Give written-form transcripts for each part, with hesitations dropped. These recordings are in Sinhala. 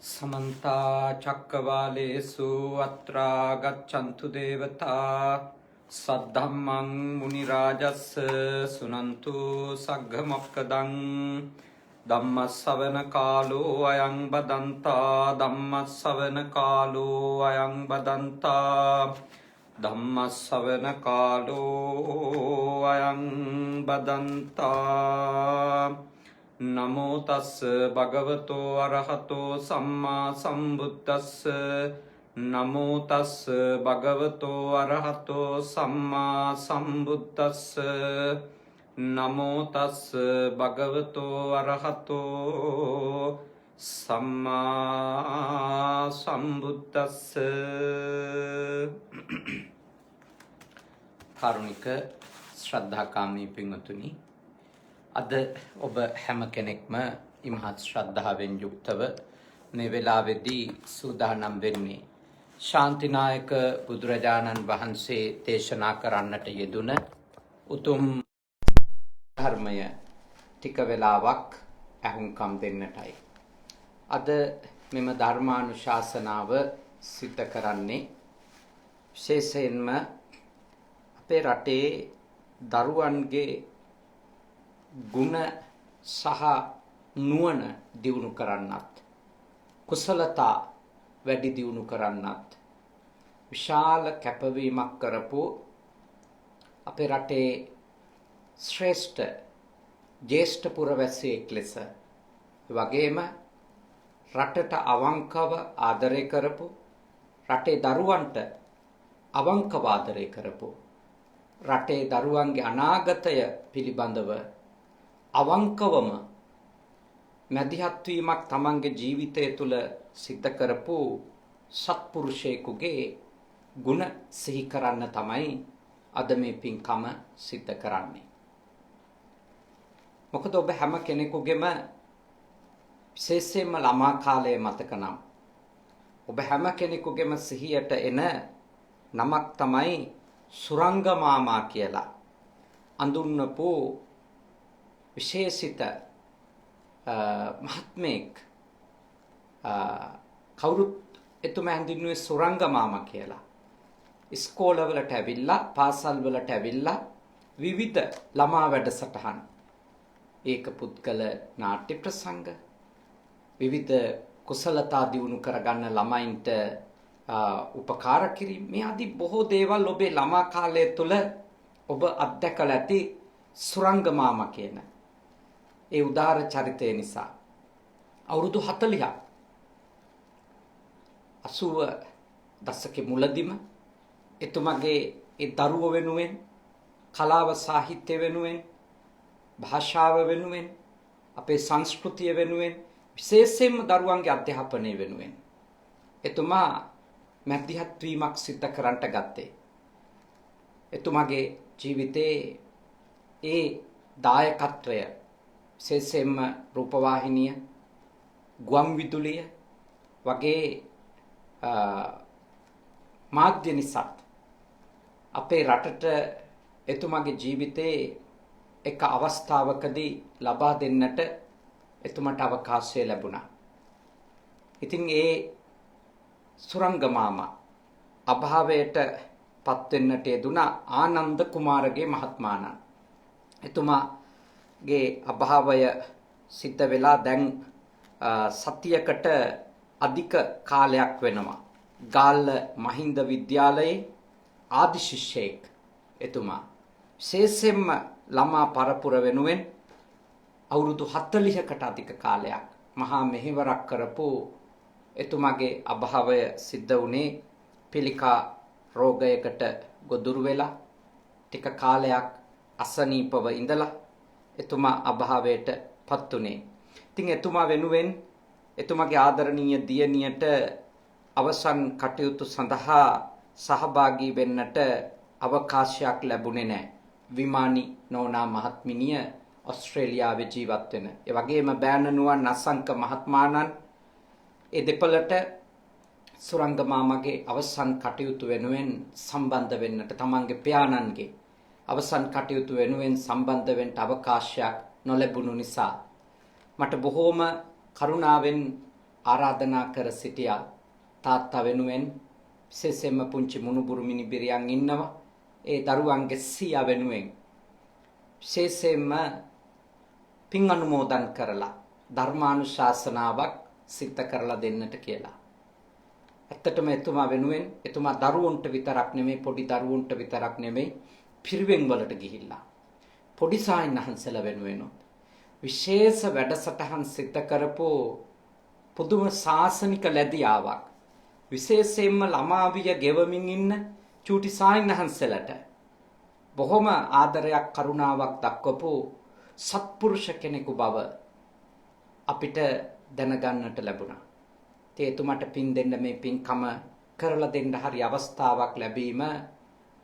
समन्ता चक्रवालेषु अत्रा गच्छन्तु देवता सद्धम्मं मुनिराजस्य सुनन्तु सग्गमक्कदं धम्मश्रवण कालो अयं बदन्ता धम्मश्रवण कालो अयं बदन्ता धम्मश्रवण कालो अयं बदन्ता नमो तस् भगवतो अरहतो सम्मा सम्बुद्धस्स नमो तस् भगवतो अरहतो सम्मा सम्बुद्धस्स नमो तस् भगवतो अरहतो सम्मा सम्बुद्धस्स कारुणिक श्रद्धाकामी पिंगतुनी අද ඔබ හැම කෙනෙක්ම ඉමහත් ශ්‍රද්ධාවෙන් යුක්තව මේ වෙලාවේදී සූදානම් වෙන්නේ ශාන්තිනායක බුදුරජාණන් වහන්සේ දේශනා කරන්නට යෙදුන උතුම් ධර්මය ටික වෙලාවක් අහුම්කම් දෙන්නටයි. අද මෙම ධර්මානුශාසනාව සිද්ධ කරන්නේ විශේෂයෙන්ම අපේ රටේ දරුවන්ගේ ගුණ සහ නුවණ දියුණු කරන්නත් කුසලතා වැඩි දියුණු කරන්නත් විශාල කැපවීමක් කරපු අපේ රටේ ශ්‍රේෂ්ඨ ජේෂ්ඨ පුරවැසියෙක් ලෙස වගේම රටට අවංකව ආදරය කරපු රටේ දරුවන්ට අවංකව ආදරය කරපු රටේ දරුවන්ගේ අනාගතය පිළිබඳව අවංකවම මැදිහත් වීමක් තමන්ගේ ජීවිතය තුළ සිද්ධ කරපු සත්පුරුෂයෙකුගේ ගුණ සිහි කරන්න තමයි අද මේ පින්කම සිද්ධ කරන්නේ. මොකද ඔබ හැම කෙනෙකුගේම විශේෂයෙන්ම ළමා කාලයේ මතක නම් ඔබ හැම කෙනෙකුගේම සිහියට එන නමක් තමයි සුරංග මාමා කියලා අඳුන්වපු විශේෂිත මහත්මයෙක් කවුරුත් එතුමා හඳුන්වන්නේ සුරංග මාමා කියලා. ඉස්කෝලවලට ඇවිල්ලා පාසල් වලට ඇවිල්ලා විවිධ ළමා වැඩසටහන් ඒක පුද්ගල නාට්‍ය ප්‍රසංග විවිධ කුසලතා දියුණු කරගන්න ළමයින්ට උපකාර කිරීම මේ ආදී බොහෝ දේවල් ඔබේ ළමා කාලය තුළ ඔබ අත්දැකලා ඇති සුරංග මාමා කියන ඒ උදාර චරිතය නිසා අවුරුදු 40ක් 80 දශකයේ මුලදීම එතුමගේ ඒ දරුවෝ වෙනුවෙන් කලාව සාහිත්‍ය වෙනුවෙන් භාෂාව වෙනුවෙන් අපේ සංස්කෘතිය වෙනුවෙන් විශේෂයෙන්ම දරුවන්ගේ අධ්‍යාපනය වෙනුවෙන් එතුමා මැදිහත් වීමක් සිද්ධ කරන්නට ගත්තේ. එතුමාගේ ජීවිතයේ ඒ දායකත්වය විශේෂයෙන්ම රූපවාහිනිය ගුවන් විදුලිය වගේ මාධ්‍ය නිසා අපේ රටට එතුමාගේ ජීවිතයේ එක අවස්ථාවකදී ලබා දෙන්නට එතුමට අවකාශය ලැබුණා. ඉතින් ඒ සුරංග මාමා අභාවයට පත් වෙන්නට යෙදුණා ආනන්ද කුමාරගේ මහත්මාණන්. එතුමාගේ අභාවය සිද්ධ වෙලා දැන් සතියකට අධික කාලයක් වෙනවා. ගාල්ල මහින්ද විද්‍යාලයේ ආදි ශිෂ්‍යයෙක් එතුමා. විශේෂයෙන්ම ළමා පරපුර වෙනුවෙන් අවුරුදු 40කට අධික කාලයක් මහා මෙහෙවරක් කරපු එතුමාගේ අභාවය සිද්ධ වුණේ පිළිකා රෝගයකට ගොදුරු වෙලා ටික කාලයක් අසනීපව ඉඳලා එතුමා අභාවයට පත් උනේ. ඉතින් එතුමා වෙනුවෙන් එතුමාගේ ආදරණීය දියණියට අවසන් කටයුතු සඳහා සහභාගී වෙන්නට අවකාශයක් ලැබුණේ නැහැ. විමානි නෝනා මහත්මිනිය ඔස්ට්‍රේලියාවේ ජීවත් වෙන. ඒ වගේම බෑනනුවන් අසංක මහත්මාණන් ඒ දෙපළට සුරංග මාමගේ අවසන් කටයුතු වෙනුවෙන් සම්බන්ධ වෙන්නට තමන්ගේ පියාණන්ගේ අවසන් කටයුතු වෙනුවෙන් සම්බන්ධ වෙන්න අවකාශයක් නොලැබුණු නිසා මට බොහෝම කරුණාවෙන් ආරාධනා කර සිටියා තාත්තා වෙනුවෙන් විශේෂයෙන්ම පුංචි මුණුබුරු මිනිබිරියන් ඉන්නවා. ඒ දරුවන්ගේ සීයා වෙනුවෙන් විශේෂයෙන්ම පින් අනුමෝදන් කරලා ධර්මානුශාසනාවක් සිද්ධ කරලා දෙන්නට කියලා. ඇත්තටම එතුමා වෙනුවෙන් එතුමා දරුවන්ට විතරක් නෙමෙයි පොඩි දරුවන්ට විතරක් නෙමෙයි පිරිවෙන් වලට ගිහිල්ලා පොඩි සායනහන්සලා වෙනුවෙන් විශේෂ වැඩසටහන් සිද්ධ කරපු පුදුම ශාසනික ලැබියාවක් විශේෂයෙන්ම ළමාවිය ගෙවමින් ඉන්න චූටි සායනහන්සලට බොහොම ආදරයක් කරුණාවක් දක්වපු සත්පුරුෂ කෙනෙකු බව අපිට දැනගන්නට ලැබුණා. ඒ එතුමාට පින් දෙන්න මේ පින්කම කරලා දෙන්න හරි අවස්ථාවක් ලැබීම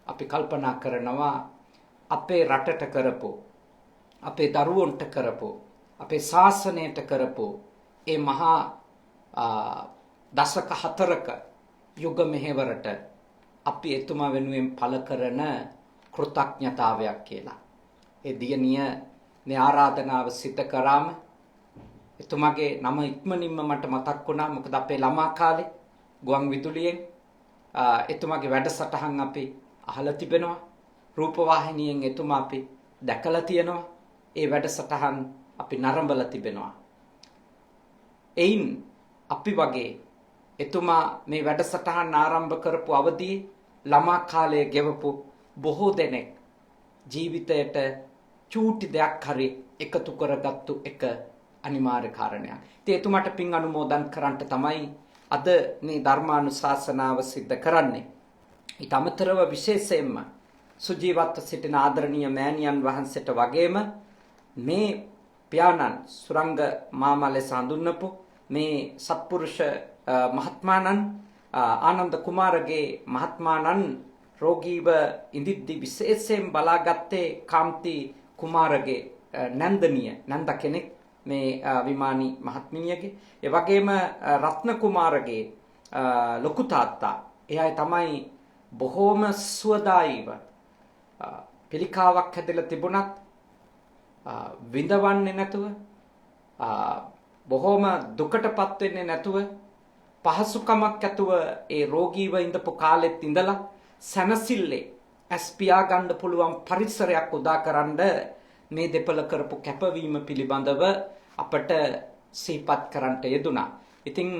අපි කල්පනා කරනවා අපේ රටට කරපු අපේ දරුවන්ට කරපු අපේ ශාසනයට කරපු ඒ මහා දශක 4ක යුග මෙහෙවරට අපි එතුමා වෙනුවෙන් පළ කරන කෘතඥතාවයක් කියලා. ඒ දියණිය මේ ආරාධනාව සිද්ධ කරාම එතුමාගේ නම ඉක්මනින්ම මට මතක් වුණා. මොකද අපේ ළමා කාලේ ගුවන් විදුලියෙන් එතුමාගේ වැඩසටහන් අපි අහලා තිබෙනවා. රූපවාහිනියෙන් එතුමා අපි දැකලා තියෙනවා. ඒ වැඩසටහන් අපි නරඹලා තිබෙනවා. එයින් අපි වගේ එතුමා මේ වැඩසටහන් ආරම්භ කරපු අවදියේ ළමා කාලයේ ගෙවපු බොහෝ දෙනෙක් ජීවිතයට චූටි දෙයක් හරි එකතු කරගත්තු එක අනිවාර්ය කාරණයක්. ඉතින් එතුමාට පින් අනුමෝදන් කරන්නට තමයි අද මේ ධර්මානුශාසනාව සිද්ධ කරන්නේ. ඊට අමතරව විශේෂයෙන්ම සුජීවත්ව සිටින ආදරණීය මෑණියන් වහන්සේට වගේම මේ පියාණන් සුරංග මාමා ලෙස හඳුන්වපු මේ සත්පුරුෂ මහත්මාණන් ආනන්ද කුමාරගේ මහත්මාණන් රෝගීව ඉඳිද්දි විශේෂයෙන් බලාගත්තේ කාන්ති කුමාරගේ නන්ද කෙනෙක් මේ විමානි මහත්මියගේ. ඒ වගේම රත්න කුමාරගේ ලොකු තාත්තා එයයි තමයි බොහෝම සුවදායීව පිළිකාවක් හැදලා තිබුණත් විඳවන්නේ නැතුව බොහෝම දුකටපත් වෙන්නේ නැතුව පහසුකමක් ඇතුව ඒ රෝගීව ඉඳපු කාලෙත් ඉඳලා සනසිල්ලේ ඇස් පියා ගන්න පුළුවන් පරිසරයක් උදාකරන්න මේ දෙපළ කරපු කැපවීම පිළිබඳව අපට සිහිපත් කරන්නට යෙදුණා. ඉතින්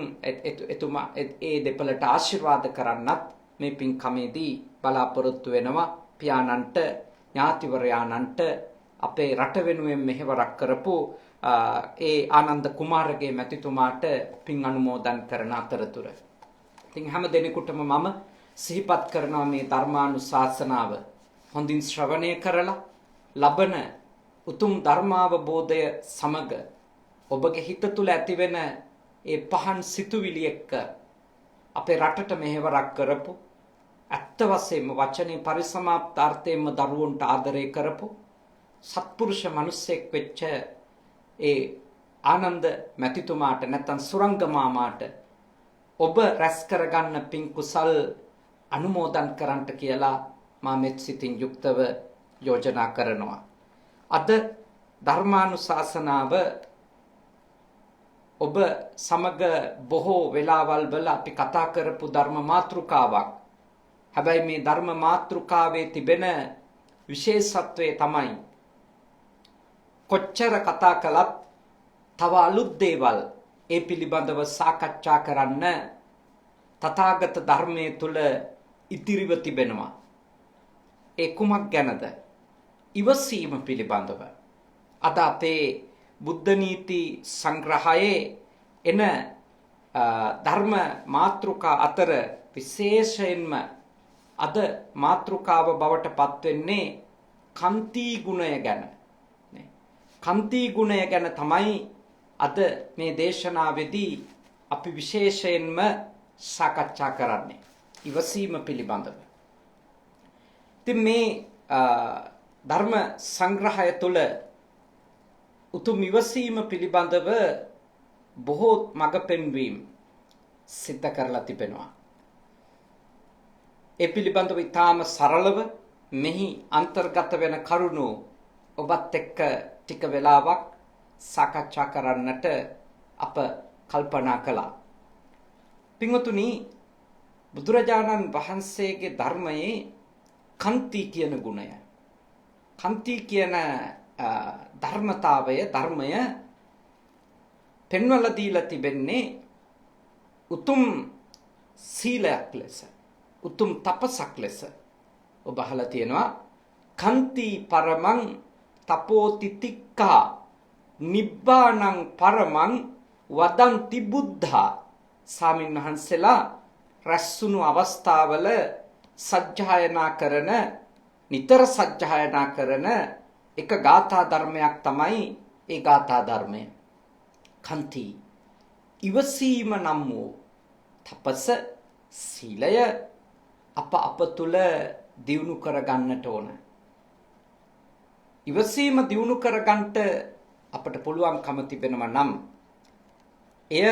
එතුමා ඒ දෙපළට ආශිර්වාද කරන්නත් මේ පින්කමේදී බලාපොරොත්තු වෙනවා. පියාණන්ට ඥාතිවරයාණන්ට අපේ රට වෙනුවෙන් මෙහෙවරක් කරපු ඒ ආනන්ද කුමාරගේ මැතිතුමාට පින් අනුමෝදන් කරන අතරතුර ඉතින් හැම දෙනෙකුටම මම සිහිපත් කරනවා මේ ධර්මානුශාසනාව හොඳින් ශ්‍රවණය කරලා ලබන උතුම් ධර්මාවබෝධය සමග ඔබගේ හිත තුළ ඇතිවෙන ඒ පහන් සිතුවිලි එක්ක අපේ රටට මෙහෙවරක් කරපු ඇත්ත වශයෙන්ම වචනේ පරිසමාප්තාර්ථයෙන්ම දරුවන්ට ආදරය කරපු සත්පුරුෂ මිනිසෙක් වෙච්ච ඒ ආනන්ද මැතිතුමාට නැත්නම් සුරංග මාමාට ඔබ රැස් කරගන්න පින් කුසල් අනුමෝදන් කරන්නට කියලා මා මෙත් සිතින් යුක්තව යෝජනා කරනවා. අද ධර්මානුශාසනාව ඔබ සමග බොහෝ වෙලාවල් වල අපි කතා කරපු ධර්ම මාතෘකාවක්. හැබැයි මේ ධර්ම මාතෘකාවේ තිබෙන විශේෂත්වය තමයි කොච්චර කතා කළත් තව අලුත් දේවල් ඒ පිළිබඳව සාකච්ඡා කරන්න තථාගත ධර්මයේ තුල ඉතිරිව තිබෙනවා. ඒ කුමක් ගැනද? ඉවසීම පිළිබඳව. අද අපේ බුද්ධ නීති සංග්‍රහයේ එන ධර්ම මාතෘකා අතර විශේෂයෙන්ම අද මාතෘකාව බවට පත් වෙන්නේ කන්ති ගුණය ගැන. කන්ති ගුණය ගැන තමයි අද මේ දේශනාවේදී අපි විශේෂයෙන්ම සාකච්ඡා කරන්නේ. ඉවසීම පිළිබඳව. ඉතින් මේ ධර්ම සංග්‍රහය තුළ උතුම් ඉවසීම පිළිබඳව බොහෝ මඟ පෙන්වීම් සිද්ධ කරලා තිබෙනවා. ඒ පිළිබඳව ඉතාම සරලව මෙහි අන්තර්ගත වෙන කරුණු ඔබත් එක්ක ටික වෙලාවක් සාකච්ඡා කරන්නට අප කල්පනා කළා. පින්වතුනි, බුදුරජාණන් වහන්සේගේ ධර්මයේ කන්ති කියන ගුණය, කන්ති කියන ධර්මය පෙන්වලා දීලා තිබෙන්නේ උතුම් සීලයක් ලෙස, උතුම් තපසක් ලෙස. ඔබ අහලා තියෙනවා කන්ති පරමං තපෝති තික්ඛා නිබ්බානං පරමං වදන්ති බුද්ධා. සාමින් වහන්සේලා රැස්ුණු අවස්ථාවල සජ්ජායනා කරන, නිතර සජ්ජායනා කරන එක ගාථා ධර්මයක් තමයි ඒ ගාථා ධර්මය. කන්ති, ඉවසීම නම් වූ තපස සීලය අප තුල දියුණු කරගන්නට ඕන. ඉවසීම දියුණු කරගන්නට අපට පුළුවන්කම තිබෙනවා නම් එය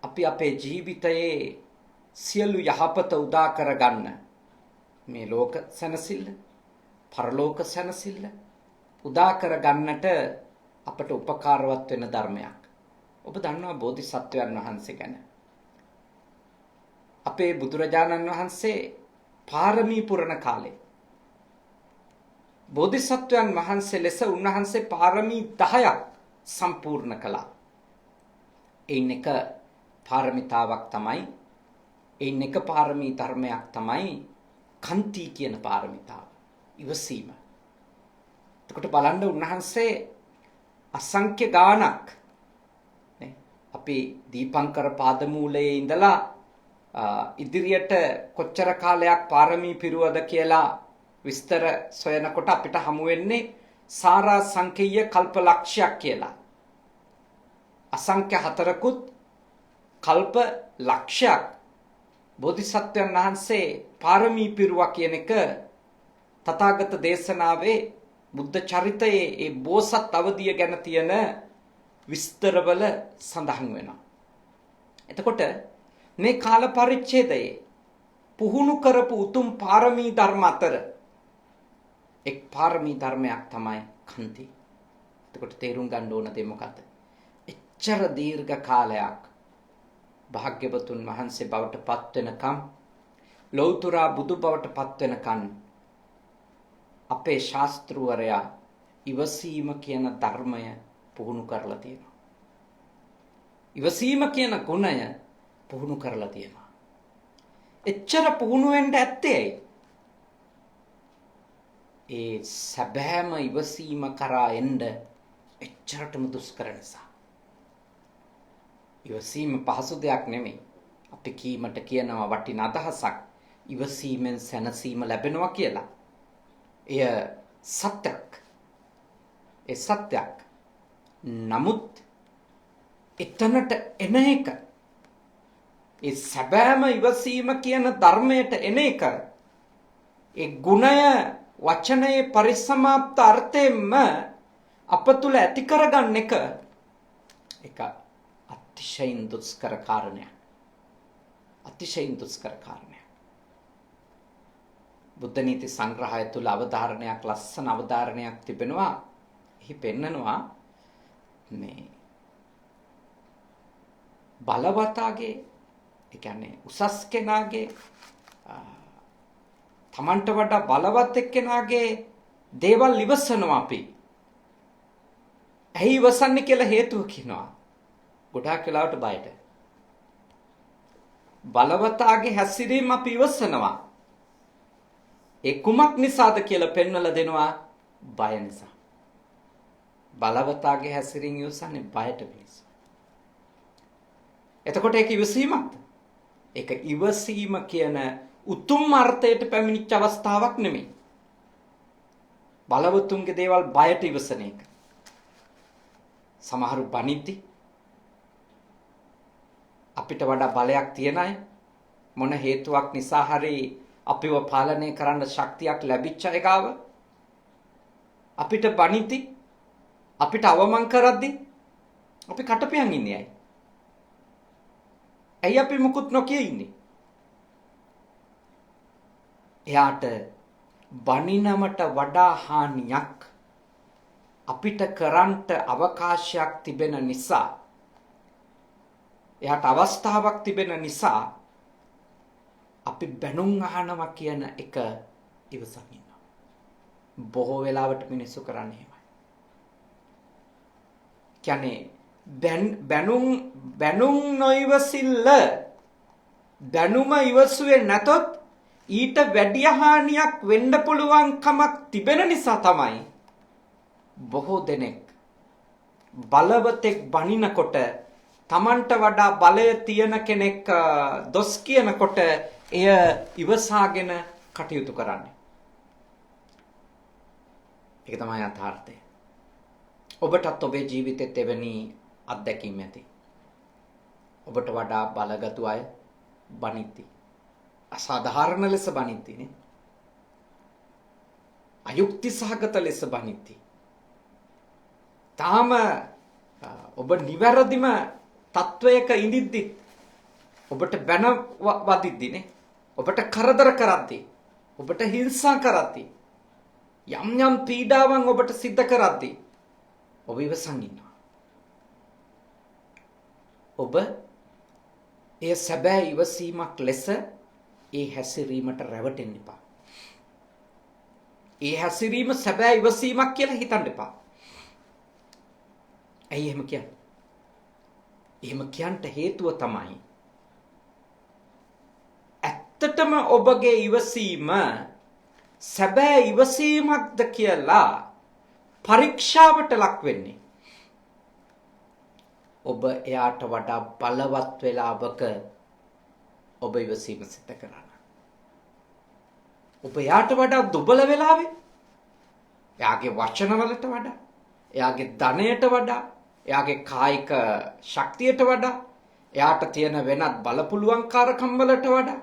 අපි අපේ ජීවිතයේ සියලු යහපත උදා කරගන්න, මේ ලෝක සැනසෙල්ල, පරලෝක සැනසෙල්ල උදා කරගන්නට අපට උපකාරවත් වෙන ධර්මයක්. ඔබ දන්නවා බෝධිසත්වයන් වහන්සේ ගැන. අපේ බුදුරජාණන් වහන්සේ පාරමී පුරන කාලේ බෝධිසත්වයන් වහන්සේ ලෙස උන්වහන්සේ පාරමී 10ක් සම්පූර්ණ කළා. එයින් එක පාරමිතාවක් තමයි, එයින් එක පාරමී ධර්මයක් තමයි කන්ති කියන පාරමිතාව, ඉවසීම. එතකොට බලන්න උන්වහන්සේ අසංඛ්‍ය ගාණක් අපි දීපංකර පාදමූලයේ ඉඳලා ඉදිරියට කොච්චර කාලයක් පාරමී පිරුවද කියලා විස්තර සොයනකොට අපිට හමු වෙන්නේ සාරා සංඛේය කල්ප ලක්ෂයක් කියලා. අසංඛ්‍ය 4කුත් කල්ප ලක්ෂයක් බෝධිසත්වයන් වහන්සේ පාරමී පිරුවා කියන එක තථාගත දේශනාවේ බුද්ධ චරිතයේ ඒ බෝසත් අවධිය ගැන තියෙන විස්තරවල සඳහන් වෙනවා. එතකොට මේ කාල පරිච්ඡේදයේ පුහුණු කරපු උතුම් පාරමී ධර්ම අතර එක් පාරමී ධර්මයක් තමයි කන්ති. එතකොට තේරුම් ගන්න ඕන දේ මොකද්ද? එච්චර දීර්ඝ කාලයක් භාග්‍යවතුන් වහන්සේ බවට පත් වෙනකම්, ලෞතර බුදු බවට පත් වෙනකන් අපේ ශාස්ත්‍රවරයා ඉවසීම කියන ධර්මය පුහුණු කරලා තියෙනවා. ඉවසීම කියන ගුණය පුහුණු කරලා තියෙනවා. එච්චර පුහුණු වෙන්න ඇත්තේ ඒ සැබෑම ඉවසීම කරා එන්න එච්චරටම දුෂ්කර නිසා. ඉවසීම පහසු දෙයක් නෙමෙයි. අපි කීමට කියනවා වටින අදහසක්, ඉවසීමෙන් සැනසීම ලැබෙනවා කියලා. එය සත්‍යක්. ඒ සත්‍යක්. නමුත් එතනට එන එක, ඒ සැබෑම ඉවසීම කියන ධර්මයට එන එක, ඒ ගුණය වචනයේ පරිසමාප්ත අර්ථයෙන්ම අප තුළ ඇති කරගන්න එක අතිශයින් දුෂ්කර කාරණයක්. අතිශයින් දුෂ්කර කාරණයක්. බුද්ධ නීති සංග්‍රහය තුළ අවධාරණයක්, ලස්සන අවධාරණයක් තිබෙනවා. එහි පෙන්නනවා මේ බලවතාගේ, ඒ කියන්නේ උසස් කෙනාගේ, තමන්ට වඩා බලවත් එක්කෙනාගේ දේවල් ඉවසනවා අපි. ඇයි ඉවසන්නේ කියලා හේතුව කියනවා. ගොඩාක් වෙලාවට බයට. බලවතාගේ හැසිරීම අපි ඉවසනවා. ඒ කුමක් නිසාද කියලා පෙන්වලා දෙනවා. බය නිසා. බලවතාගේ හැසිරීම ඉවසන්නේ බයට මිස. එතකොට ඒක ඉවසීමක්ද? ඒක ඉවසීම කියන උතුම් අර්ථයට පැමිණිච්ච අවස්ථාවක් නෙමෙයි. බලවතුන්ගේ දේවල් බයට ඉවසන එක. සමහරු බනිද්දි අපිට වඩා බලයක් තියන අය, මොන හේතුවක් නිසා හරි අපිව පාලනය කරන්න ශක්තියක් ලැබිච්ච අය ගාව අපිට බනිද්දි, අපිට අවමන් කරද්දි අපි කටපියන් ඉන්නේ අය. ඇයි අපි මුකුත් නොකිය ඉන්නේ? එයාට බනිනමට වඩා හානියක් අපිට කරන්ට අවකාශයක් තිබෙන නිසා එයාට අවස්ථාවක් තිබෙන නිසා අපි බැනුම් අහනවා කියන එක ඉවසන් ඉන්නවා. බොහෝ වෙලාවට මිනිස්සු කරන්නේ එහෙමයි. කියන්නේ බැනුම් නොයිවසිල්ල දැනුම ඉවසුවේ නැතොත් ඊට වැඩි හානියක් වෙන්න පුළුවන් කමක් තිබෙන නිසා තමයි බොහෝ දෙනෙක් බලවතෙක් බනිනකොට තමන්ට වඩා බලය තියෙන කෙනෙක් දොස් කියනකොට එය ඉවසාගෙන කටයුතු කරන්නේ. ඒක තමයි යථාර්ථය. ඔබටත් ඔබේ ජීවිතෙත් එවැනි අත්දැකීම් ඇති. ඔබට වඩා බලගතු අය බනිද්දි අසාධාරණ ලෙස බනිද්දි නේ. අයුක්ති සහගත ලෙස බනිද්දි. තාම ඔබ නිවැරදිම තත්වයක ඉඳිද්දි ඔබට බැන වදිද්දි නේ. ඔබට කරදර කරද්දි, ඔබට හිංසා කරද්දි, යම් යම් පීඩාවන් ඔබට සිද්ධ කරද්දි ඔබ ඉවසන් ඉන්නවා. ඔබ ඒ සැබෑ ඉවසීමක් ලෙස ඒ හැසිරීමට රැවටෙන්න එපා. ඒ හැසිරීම සැබෑ ඉවසීමක් කියලා හිතන්න එපා. ඇයි එහෙම කියන්නේ? එහෙම කියන්න හේතුව තමයි ඇත්තටම ඔබගේ ඉවසීම සැබෑ ඉවසීමක්ද කියලා පරීක්ෂාවට ලක් වෙන්නේ ඔබ එයාට වඩා බලවත් වෙලාවක ඔබ ඉවසීම සිද්ධ කරනවා. ඔබ එයාට වඩා දුබල වෙලාවේ එයාගේ වචනවලට වඩා, එයාගේ ධනයට වඩා, එයාගේ කායික ශක්තියට වඩා, එයාට තියෙන වෙනත් බලපුලුවන්කාරකම් වලට වඩා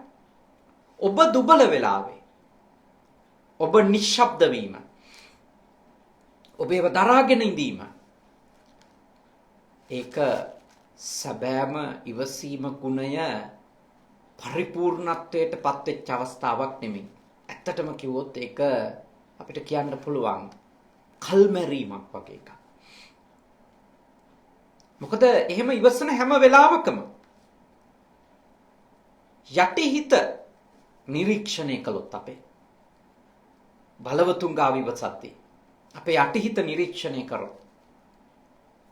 ඔබ දුබල වෙලාවේ ඔබ නිශ්ශබ්ද වීම, ඔබ ඒව දරාගෙන ඉඳීම, ඒක සැබෑම ඉවසීම ගුණය පරිපූර්ණත්වයට පත්වෙච්ච අවස්ථාවක් නෙමෙයි. ඇත්තටම කිව්වොත් ඒක අපිට කියන්න පුළුවන් කල්මැරීමක් වගේ එකක්. මොකද එහෙම ඉවසන හැම වෙලාවකම යටිහිත නිරීක්ෂණය කළොත් අපේ බලවතුන් ගාව ඉවසද්දී අපේ යටිහිත නිරීක්ෂණය කරොත්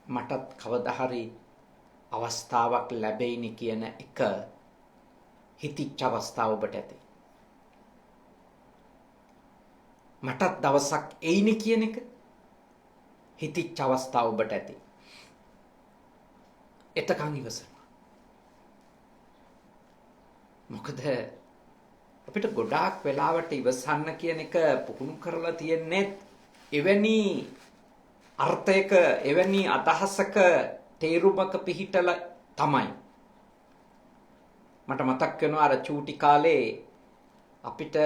මටත් කවදා හරි අවස්ථාවක් ලැබෙයිනි කියන එක හිතිච්ච අවස්ථාව ඔබට ඇති. මටත් දවසක් එයිනි කියන එක හිතිච්ච අවස්ථාව ඔබට ඇති. එතකන් ඉවසනවා. මොකද අපිට ගොඩාක් වෙලාවට ඉවසන්න කියන එක පුහුණු කරලා තියෙන්නේ එවැනි අර්ථයක, එවැනි අදහසක තේරුමක පිහිටලා තමයි. මට මතක් වෙනවා අර චූටි කාලේ අපිට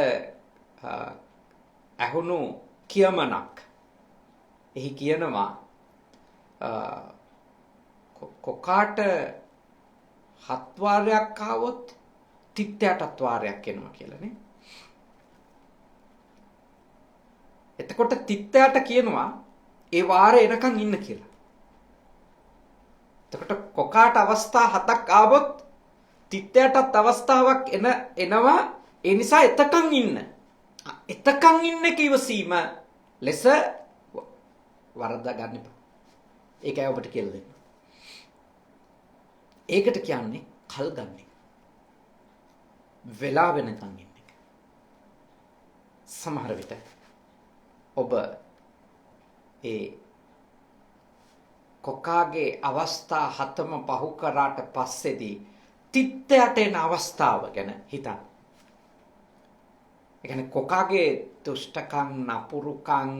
ඇහුණු කියමනක්. එහි කියනවා කොකාට 7 වාරයක් ආවොත් තිත්තයටත් වාරයක් එනවා කියලා නේ. එතකොට තිත්තයට කියනවා ඒ වාරේ එනකන් ඉන්න කියලා. එතකොට කොකාට අවස්ථා 7ක් ආවොත් තිත්තයටත් අවස්ථාවක් එනවා. ඒ නිසා එතකන් ඉන්න. එතකන් ඉන්න කිවසීම ලෙස වරද්දා ගන්න එපා. ඒකයි ඔබට කියලා දෙන්න. ඒකට කියන්නේ කල් ගන්න එක. වෙලා වෙනකන් ඉන්න එක. සමහර විට ඔබ ඒ කොකාගේ අවස්ථා 7ම පහු කරාට පස්සේදී තිත්තයට එන අවස්ථාව ගැන හිතන්න. ඒ කියන්නේ කොකාගේ දුෂ්ටකම්, නපුරුකම්,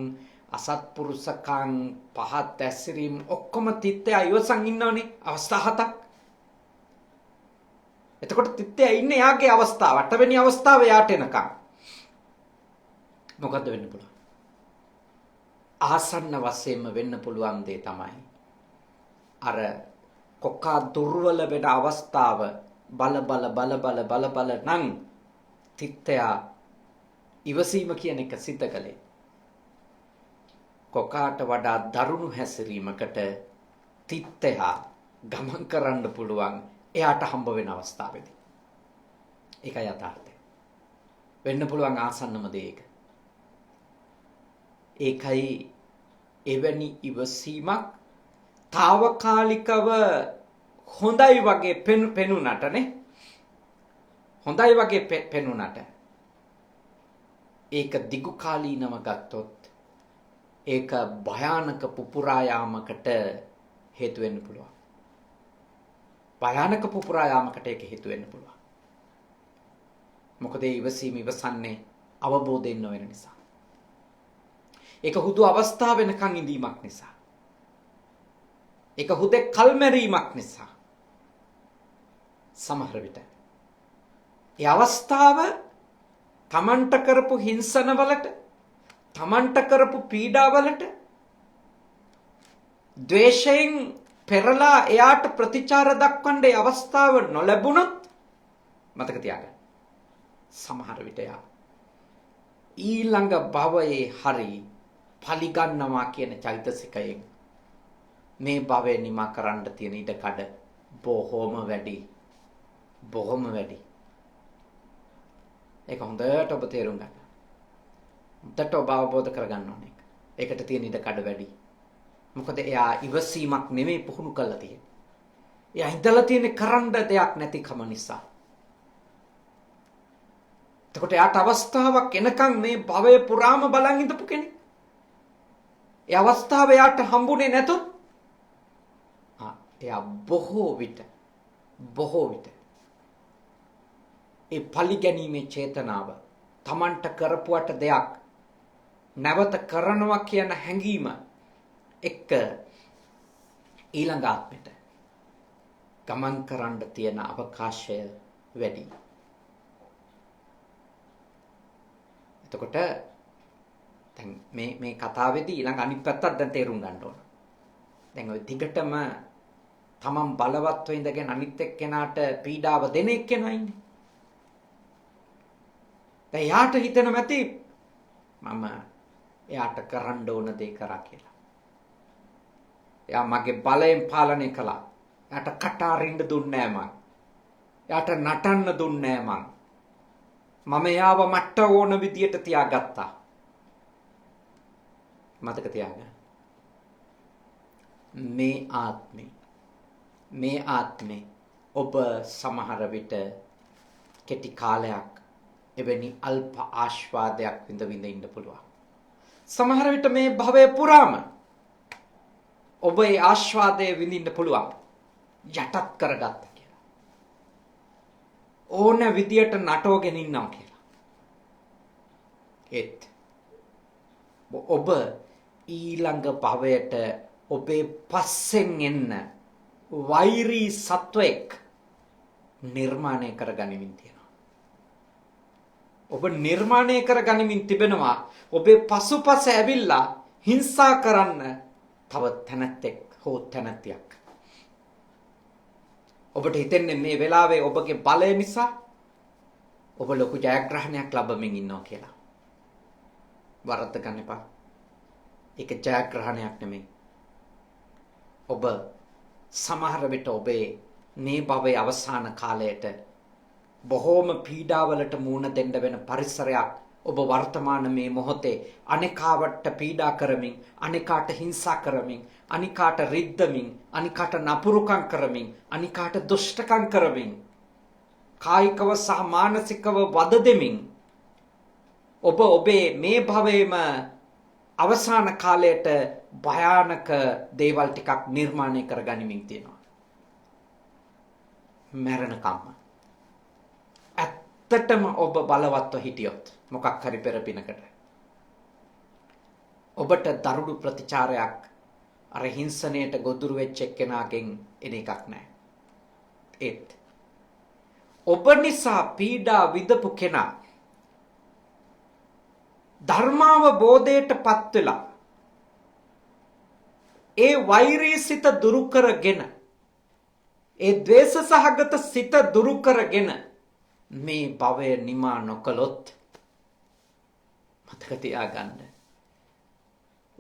අසත්පුරුෂකම්, පහත් ඇසිරීම ඔක්කොම තිත්තය ඉවසන් ඉන්නවනේ අවස්ථා 7ක්. එතකොට තිත්තය ඉන්නේ යාගේ අවස්ථාව 8 වෙනි අවස්ථාව යාට එනකම්. මොකද්ද වෙන්න පුළුවන්? ආසන්න වශයෙන්ම වෙන්න පුළුවන් දේ තමයි අර කොකා දුර්වල වෙන අවස්ථාව බල නම් තිත්තය ඉවසීම කියන එක සිද්ධ කළේ. කොකාට වඩා දරුණු හැසිරීමකට තිත්තය ගමන් කරන්න පුළුවන් එයාට හම්බ වෙන අවස්ථාවේදී. ඒකයි යථාර්ථය. වෙන්න පුළුවන් ආසන්නම දේ ඒක. ඒකයි එවැනි ඉවසීමක් తాවකාලිකව හොඳයි වගේ පෙනුනටනේ. හොඳයි වගේ පෙනුනට ඒක දිගු කාලීනව ගත්තොත් ඒක භයානක පුපුරා යාමකට හේතු වෙන්න පුළුවන්. භයානක පුපුරා යාමකට ඒක හේතු වෙන්න පුළුවන්. මොකද ඒ ඉවසීම ඉවසන්නේ අවබෝධයෙන් නොවන නිසා. ඒක හුදු අවස්ථාව වෙනකන් ඉඳීමක් නිසා. ඒක හුදෙක් කල්මැරීමක් නිසා. සමහර විට ඒ අවස්ථාව තමන්ට කරපු හිංසනවලට, තමන්ට කරපු පීඩාවලට ද්වේෂයෙන් පෙරලා එයාට ප්‍රතිචාර දක්වන්න ඒ අවස්ථාව නොලැබුණොත් මතක තියාගන්න. සමහර විට එයා ඊළඟ භවයේ හරි පලිගන්නවා කියන චෛතසිකයෙන් මේ භවය නිමා කරන්න තියෙන ඉඩකඩ බොහොම වැඩි. බොහොම වැඩි. ඒක හොඳට ඔබ තේරුම් ගන්න. හොඳට ඔබ අවබෝධ කරගන්න ඕනේ. ඒකට තියෙන ඉඩකඩ වැඩි. මොකද එයා ඉවසීමක් නෙමෙයි පුහුණු කරලා තියෙන්නේ. එයා හිතලා තියෙන්නේ කරන්න දෙයක් නැතිකම නිසා. එතකොට එයාට අවස්ථාවක් එනකන් මේ භවය පුරාම බලන් ඉඳපු කෙනෙක්. ඒ අවස්ථාව එයාට හම්බුනේ නැතොත් එයා බොහෝ විට ඒ පරිගැනීමේ චේතනාව තමන්ට කරපුවට දෙයක් නැවත කරනවා කියන හැඟීම එක්ක ඊළඟ ආත්මෙට ගමන් කරන්න තියෙන අවකාශය වැඩි. එතකොට දැන් මේ කතාවේදී ඊළඟ අනිත් පැත්තත් දැන් තේරුම් ගන්න ඕන. දැන් ඔය දිගටම තමන් බලවත්ව ඉඳගෙන අනිත් එක්කෙනාට පීඩාව දෙන එක්කෙනා ඉන්නේ. දැන් යාට හිතෙනවා ඇති මම එයාට කරන්න ඕන දේ කරා කියලා. එයා මගේ බලයෙන් පාලනය කළා. එයාට කට අරින්න දුන්නේ නැහැ මං. එයාට නටන්න දුන්නේ නැහැ මම එයාව මට ඕන විදියට තියාගත්තා. මතක තියාගන්න. මේ ආත්මේ ඔබ සමහර විට කෙටි කාලයක් එවැනි අල්ප ආස්වාදයක් විඳ ඉන්න පුළුවන්. සමහර විට මේ භවය පුරාම ඔබ ඒ ආස්වාදය විඳින්න පුළුවන්. යටත් කරගත්තා කියලා. ඕන විදියට නටෝගෙන ඉන්නවා කියලා. ඒත් ඔබ ඊළඟ භවයට ඔබේ පස්සෙන් එන්න වෛරී සත්වයක් නිර්මාණය කරගනිමින් තියෙනවා. ඔබ නිර්මාණය කරගනිමින් තිබෙනවා ඔබේ පසුපස ඇවිල්ලා හිංසා කරන්න තව තැනැත්තෙක් හෝ තැනැත්තියක්. ඔබට හිතෙන්නේ මේ වෙලාවේ ඔබගේ බලය නිසා ඔබ ලොකු ජයග්‍රහණයක් ලබමින් ඉන්නවා කියලා. වරද්ද ගන්න එපා. ඒක ජයග්‍රහණයක් නෙමෙයි. ඔබ සමහර විට ඔබේ මේ භවයේ අවසාන කාලයට බොහෝම පීඩාවලට මුහුණ දෙන්න වෙන පරිසරයක් ඔබ වර්තමාන මේ මොහොතේ අනිකාවට පීඩා කරමින්, අනිකාට හිංසා කරමින්, අනිකාට රිද්දමින්, අනිකාට නපුරුකම් කරමින්, අනිකාට දුෂ්ටකම් කරමින්, කායිකව සහ මානසිකව වද දෙමින් ඔබ ඔබේ මේ භවයේම අවසාන කාලයට භයානක දේවල් ටිකක් නිර්මාණය කරගනිමින් තියෙනවා. මරණකම්ම. ඇත්තටම ඔබ බලවත්ව හිටියොත් මොකක් හරි පෙරපිනකට ඔබට දරුණු ප්‍රතිචාරයක් අර හිංසනයට ගොදුරු වෙච්ච එක්කෙනාගෙන් එන එකක් නැහැ. ඒත් ඔබ නිසා පීඩා විඳපු කෙනා ධර්මාවබෝධයටපත් වෙලා ඒ වෛරී සිත දුරු කරගෙන, ඒ ද්වේෂ සහගත සිත දුරු කරගෙන මේ භවය නිමා නොකළොත් මතක තියාගන්න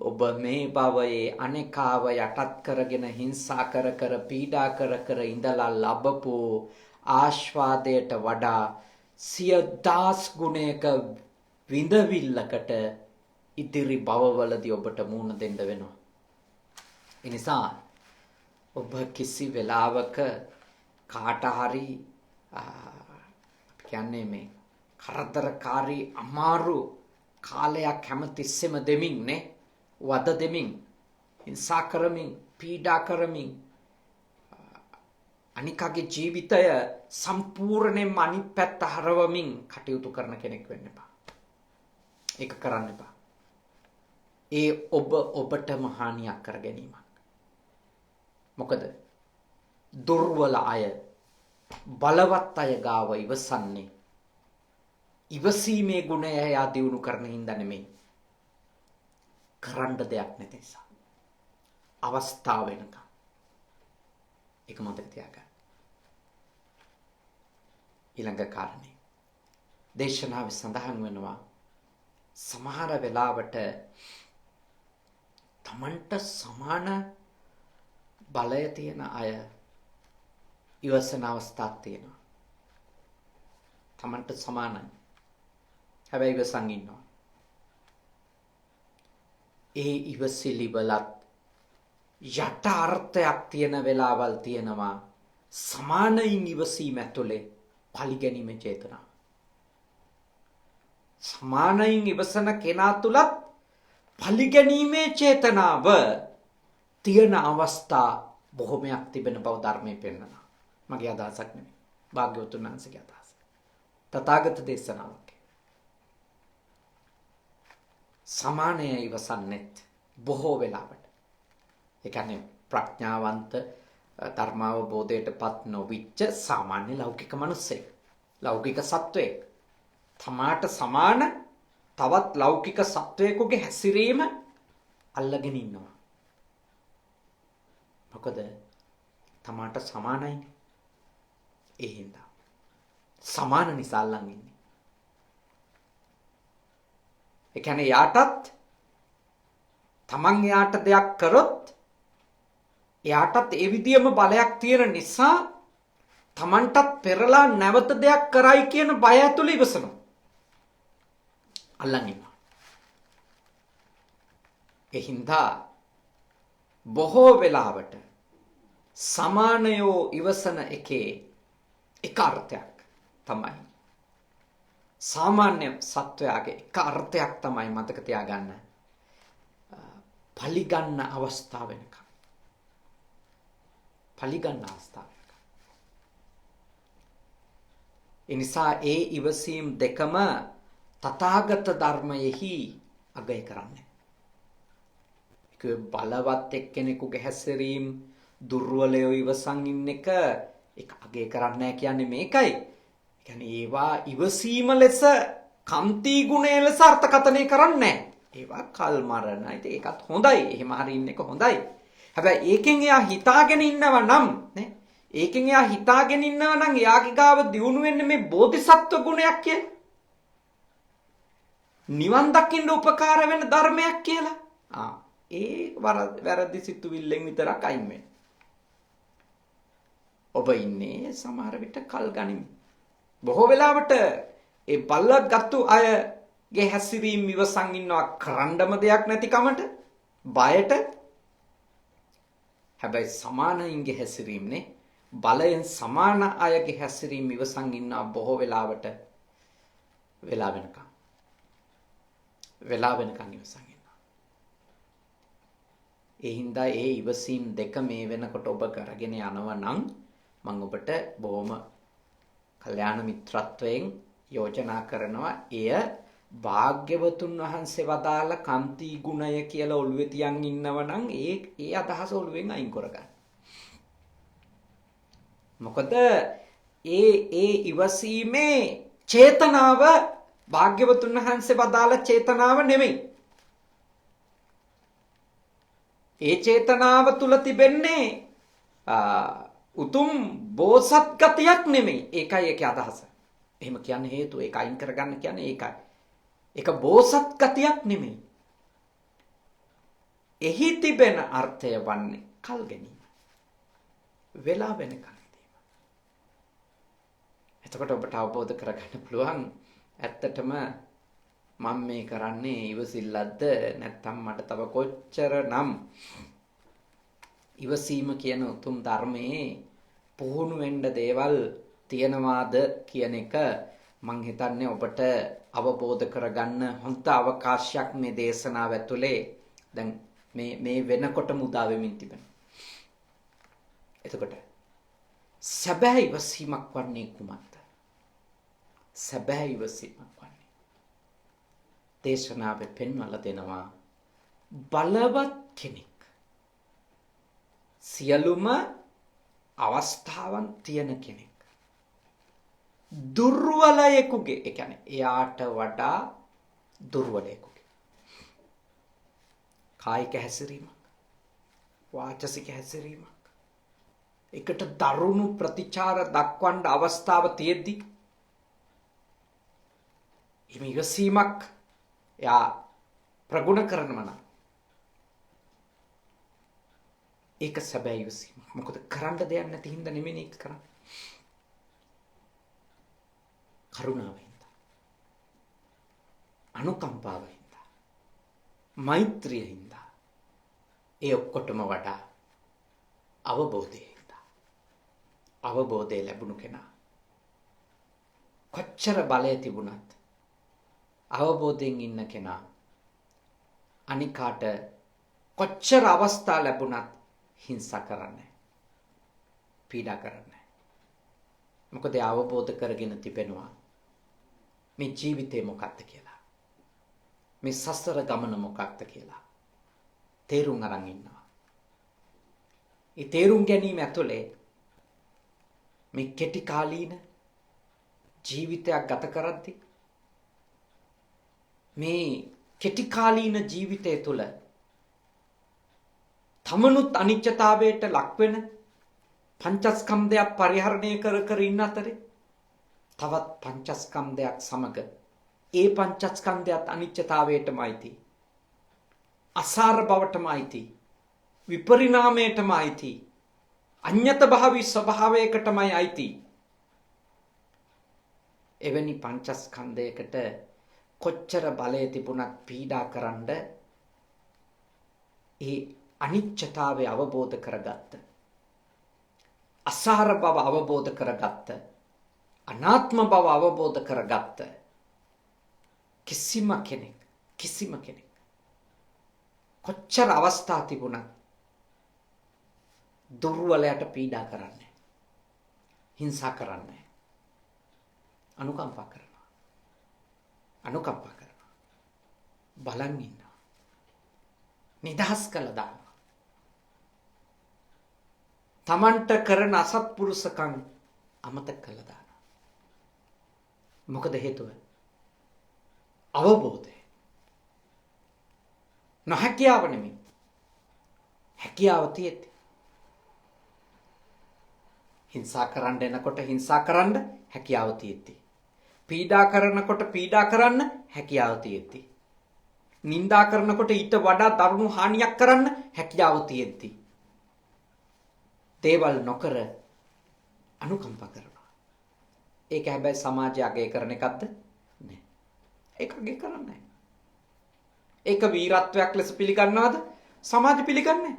ඔබ මේ භවයේ අනේකාව යටත් කරගෙන හිංසා කර කර පීඩා කර කර ඉඳලා ලබපු ආස්වාදයට වඩා 100,000 ගුණයක විඳවිල්ලකට ඉදිරි භවවලදී ඔබට මුහුණ දෙන්න වෙනවා. ඒ නිසා ඔබ කිසි වෙලාවක කාට හරි කියන්නේ මේ කරදරකාරී අමාරු කාලයක් හැමතිස්සෙම දෙමින් නේ වද දෙමින් හිංසා කරමින් පීඩා කරමින් අනිකගේ ජීවිතය සම්පූර්ණයෙන්ම අනිත් පැත්ත හරවමින් කටයුතු කරන කෙනෙක් වෙන්න එපා. ඒක කරන්න එපා. ඒ ඔබටම හානියක් කර ගැනීමක්. මොකද දුර්වල අය බලවත් අය ගාව ඉවසන්නේ ඉවසීමේ ගුණය එයා දියුණු කරන හින්දා නෙමෙයි. කරන්න දෙයක් නැති නිසා. අවස්ථාව වෙනකම්. ඒක මතක තියාගන්න. ඊළඟ කාරණේ. දේශනාවේ සඳහන් වෙනවා සමහර වෙලාවට තමන්ට සමාන බලය තියෙන අය ඉවසන අවස්ථාවක් තියෙනවා. තමන්ට සමානයි. හැබැයි ඉවසන් ඉන්නවා. ඒ ඉවසිලි වලත් යට අර්ථයක් තියෙන වෙලාවල් තියෙනවා. සමානයින් ඉවසීම ඇතුලේ පරිගැනීමේ චේතනාව. සමානයින් ඉවසන කෙනා තුලත් පරිගැනීමේ චේතනාව තියෙන අවස්ථා බොහොමයක් තිබෙන බව ධර්මයේ පෙන්වනවා. මගේ අදහසක් නෙමෙයි. භාග්‍යවතුන් වහන්සේගේ අදහස. තථාගත දේශනාවක්. සමානය ඉවසන්නේත් බොහෝ වෙලාවට. ඒ කියන්නේ ප්‍රඥාවන්ත ධර්මාවබෝධයටපත් නොවිච්ච සාමාන්‍ය ලෞකික මිනිස්සෙක්. ලෞකික සත්වයෙක්. තමාට සමාන තවත් ලෞකික සත්වයෙකුගේ හැසිරීම අල්ලගෙන ඉන්නවා. මොකද තමාට සමානයි. ඒ හින්දා සමාන නිසා අල්ලන් ඉන්නේ. ඒ කියන්නේ යාටත් තමන් යාට දෙයක් කරොත් එයාටත් ඒ විදියම බලයක් තියෙන නිසා තමන්ටත් පෙරලා නැවත දෙයක් කරයි කියන බය ඇතුළේ ඉවසනවා. අල්ලන් ඉන්නවා. ඒ හින්දා බොහෝ වෙලාවට සමානයෝ ඉවසන එකේ එක අර්ථයක් තමයි. සාමාන්‍ය සත්වයාගේ එක අර්ථයක් තමයි මතක තියාගන්න. පලිගන්න අවස්ථාව වෙනකම්. පලිගන්න අවස්ථාව වෙනකම්. ඒ නිසා ඒ ඉවසීම් දෙකම තථාගත ධර්මයෙහි අගය කරන්නේ. ඒක බලවත් එක්කෙනෙකුගේ හැසිරීම දුර්වලයෝ ඉවසන් ඉන්න එක ඒක අගය කරන්නේ නැහැ කියන්නේ මේකයි. කියන්නේ ඒවා ඉවසීම ලෙස කම්ති ගුණය ලෙස අර්ථකථනය කරන්නේ ඒවා කල් මරණයි. ඒකත් හොඳයි. එහෙම හරි ඉන්න එක හොඳයි. හැබැයි ඒකෙන් එයා හිතාගෙන ඉන්නව නම් නේ ඒකෙන් එයා හිතාගෙන ඉන්නව නම් එයාගේ ගාව දියුණු වෙන්නේ මේ බෝධිසත්ව ගුණයක් කියලා. නිවන් දකින්න උපකාර වෙන ධර්මයක් කියලා. ඒ වැරදි සිතුවිල්ලෙන් විතරක් අයින් වෙන්න. ඔබ ඉන්නේ සමහර විට කල් ගනිමින්. බොහෝ වෙලාවට ඒ බල්ලගත්තු අයගේ හැසිරීම ඉවසන් ඉන්නවා කරන්නම දෙයක් නැති කමට බයට. හැබැයි සමානයින්ගේ හැසිරීමනේ බලයෙන් සමාන අයගේ හැසිරීම ඉවසන් ඉන්නවා බොහෝ වෙලාවට වෙලා වෙනකම් ඉවසන් ඉන්නවා. ඒ හින්දා ඒ ඉවසීම් දෙක මේ වෙනකොට ඔබ කරගෙන යනවා නම් මම ඔබට බොහොම කල්යාණ මිත්‍රත්වයෙන් යෝජනා කරනවා එය භාග්‍යවතුන් වහන්සේ වදාළ කාන්ති ගුණය කියලා ඔළුවේ තියන් ඉන්නව නම් ඒ අදහස ඔළුවෙන් අයින් කරගන්න. මොකද ඒ ඉවසීමේ චේතනාව භාග්‍යවතුන් වහන්සේ වදාළ චේතනාව නෙමෙයි. ඒ චේතනාව තුල තිබෙන්නේ උතුම් බෝසත් ගතියක් නෙමෙයි. ඒකයි ඒකේ අදහස. එහෙම කියන්න හේතුව ඒක අයින් කරගන්න කියන්නේ ඒකයි. ඒක බෝසත් ගතියක් නෙමෙයි. එහි තිබෙන අර්ථය වන්නේ කල් ගැනීම. වෙලා වෙනකන් ඉඳීම. එතකොට ඔබට අවබෝධ කරගන්න පුළුවන් ඇත්තටම මම මේ කරන්නේ ඉවසිල්ලක්ද නැත්නම් මට තව කොච්චරනම් ඉවසීම කියන උතුම් ධර්මයේ පුහුණු වෙන්න දේවල් තියනවාද කියන එක මං හිතන්නේ ඔබට අවබෝධ කරගන්න හොඳ අවකාශයක් මේ දේශනාව ඇතුලේ දැන් මේ වෙනකොටම උදා වෙමින් තිබෙනවා. එතකොට සැබෑ ඉවසීමක් වන්නේ කුමක්ද? සැබෑ ඉවසීමක් වන්නේ දේශනාවේ පෙන්වලා දෙනවා බලවත් කෙනෙක් සියලුම අවස්ථාවන් තියෙන කෙනෙක් දුර්වලයෙකුගේ ඒ කියන්නේ එයාට වඩා දුර්වලයෙකුගේ කායික හැසිරීමක් වාචසික හැසිරීමක් එකට දරුණු ප්‍රතිචාර දක්වන්න අවස්ථාව තියෙද්දි හිම ඉවසීමක් එයා ප්‍රගුණ කරනවා නම් ඒක සැබෑ ඉවසීම. මොකද කරන්න දෙයක් නැති හින්දා නෙමෙයි ඒක කරන්නේ. කරුණාවෙන්ද. අනුකම්පාවෙන්ද. මෛත්‍රියෙන්ද. ඒ ඔක්කොටම වඩා අවබෝධයෙන්ද. අවබෝධය ලැබුණු කෙනා කොච්චර බලය තිබුණත් අවබෝධයෙන් ඉන්න කෙනා අනිකාට කොච්චර අවස්ථා ලැබුණත් හිංසා කරන්නේ පීඩා කරන්නේ මොකද අවබෝධ කරගෙන තිබෙනවා මේ ජීවිතේ මොකක්ද කියලා මේ සසර ගමන මොකක්ද කියලා තේරුම් අරන් ඉන්නවා. ඒ තේරුම් ගැනීම ඇතුලේ මේ කෙටි කාලීන ජීවිතයක් ගත කරද්දී මේ කෙටි කාලීන ජීවිතය තුළ තමනුත් අනිත්‍යතාවයට ලක් වෙන පංචස්කන්ධයක් පරිහරණය කර ඉන්න අතරේ තවත් පංචස්කන්ධයක් සමග ඒ පංචස්කන්ධයත් අනිත්‍යතාවයටමයි ති අසාර බවටමයි ති විපරිණාමයටමයි ති අඤ්ඤත භාවී ස්වභාවයකටමයි අයිති. එවැනි පංචස්කන්ධයකට කොච්චර බලය තිබුණත් පීඩා කරන්න ඒ අනිත්‍යතාවය අවබෝධ කරගත්ත අසාර බව අවබෝධ කරගත්ත අනාත්ම බව අවබෝධ කරගත්ත කිසිම කෙනෙක් කොච්චර අවස්ථා තිබුණත් දුර්වලයට පීඩා කරන්නේ හිංසා කරන්නේ අනුකම්පා කරනවා බලන් ඉන්නවා නිදහස් කළ දානවා තමන්ට කරන අසත්පුරුෂකම් අමතක කළ දානවා. මොකද හේතුව අවබෝධය නොහැකියාව නෙමෙයි හැකියාව තියෙද්දි හිංසා කරන්න එනකොට හිංසා කරන්න හැකියාව තියෙද්දි පීඩා කරනකොට පීඩා කරන්න හැකියාව තියෙද්දි නින්දා කරනකොට ඊට වඩා දරුණු හානියක් කරන්න හැකියාව තියෙද්දි දේවල් නොකර අනුකම්පා කරනවා. ඒක හැබැයි සමාජය අගය කරන එකක්ද? නෑ. ඒක අගය කරන්නේ නෑ. ඒක වීරත්වයක් ලෙස පිළිගන්නවද? සමාජය පිළිගන්නේ.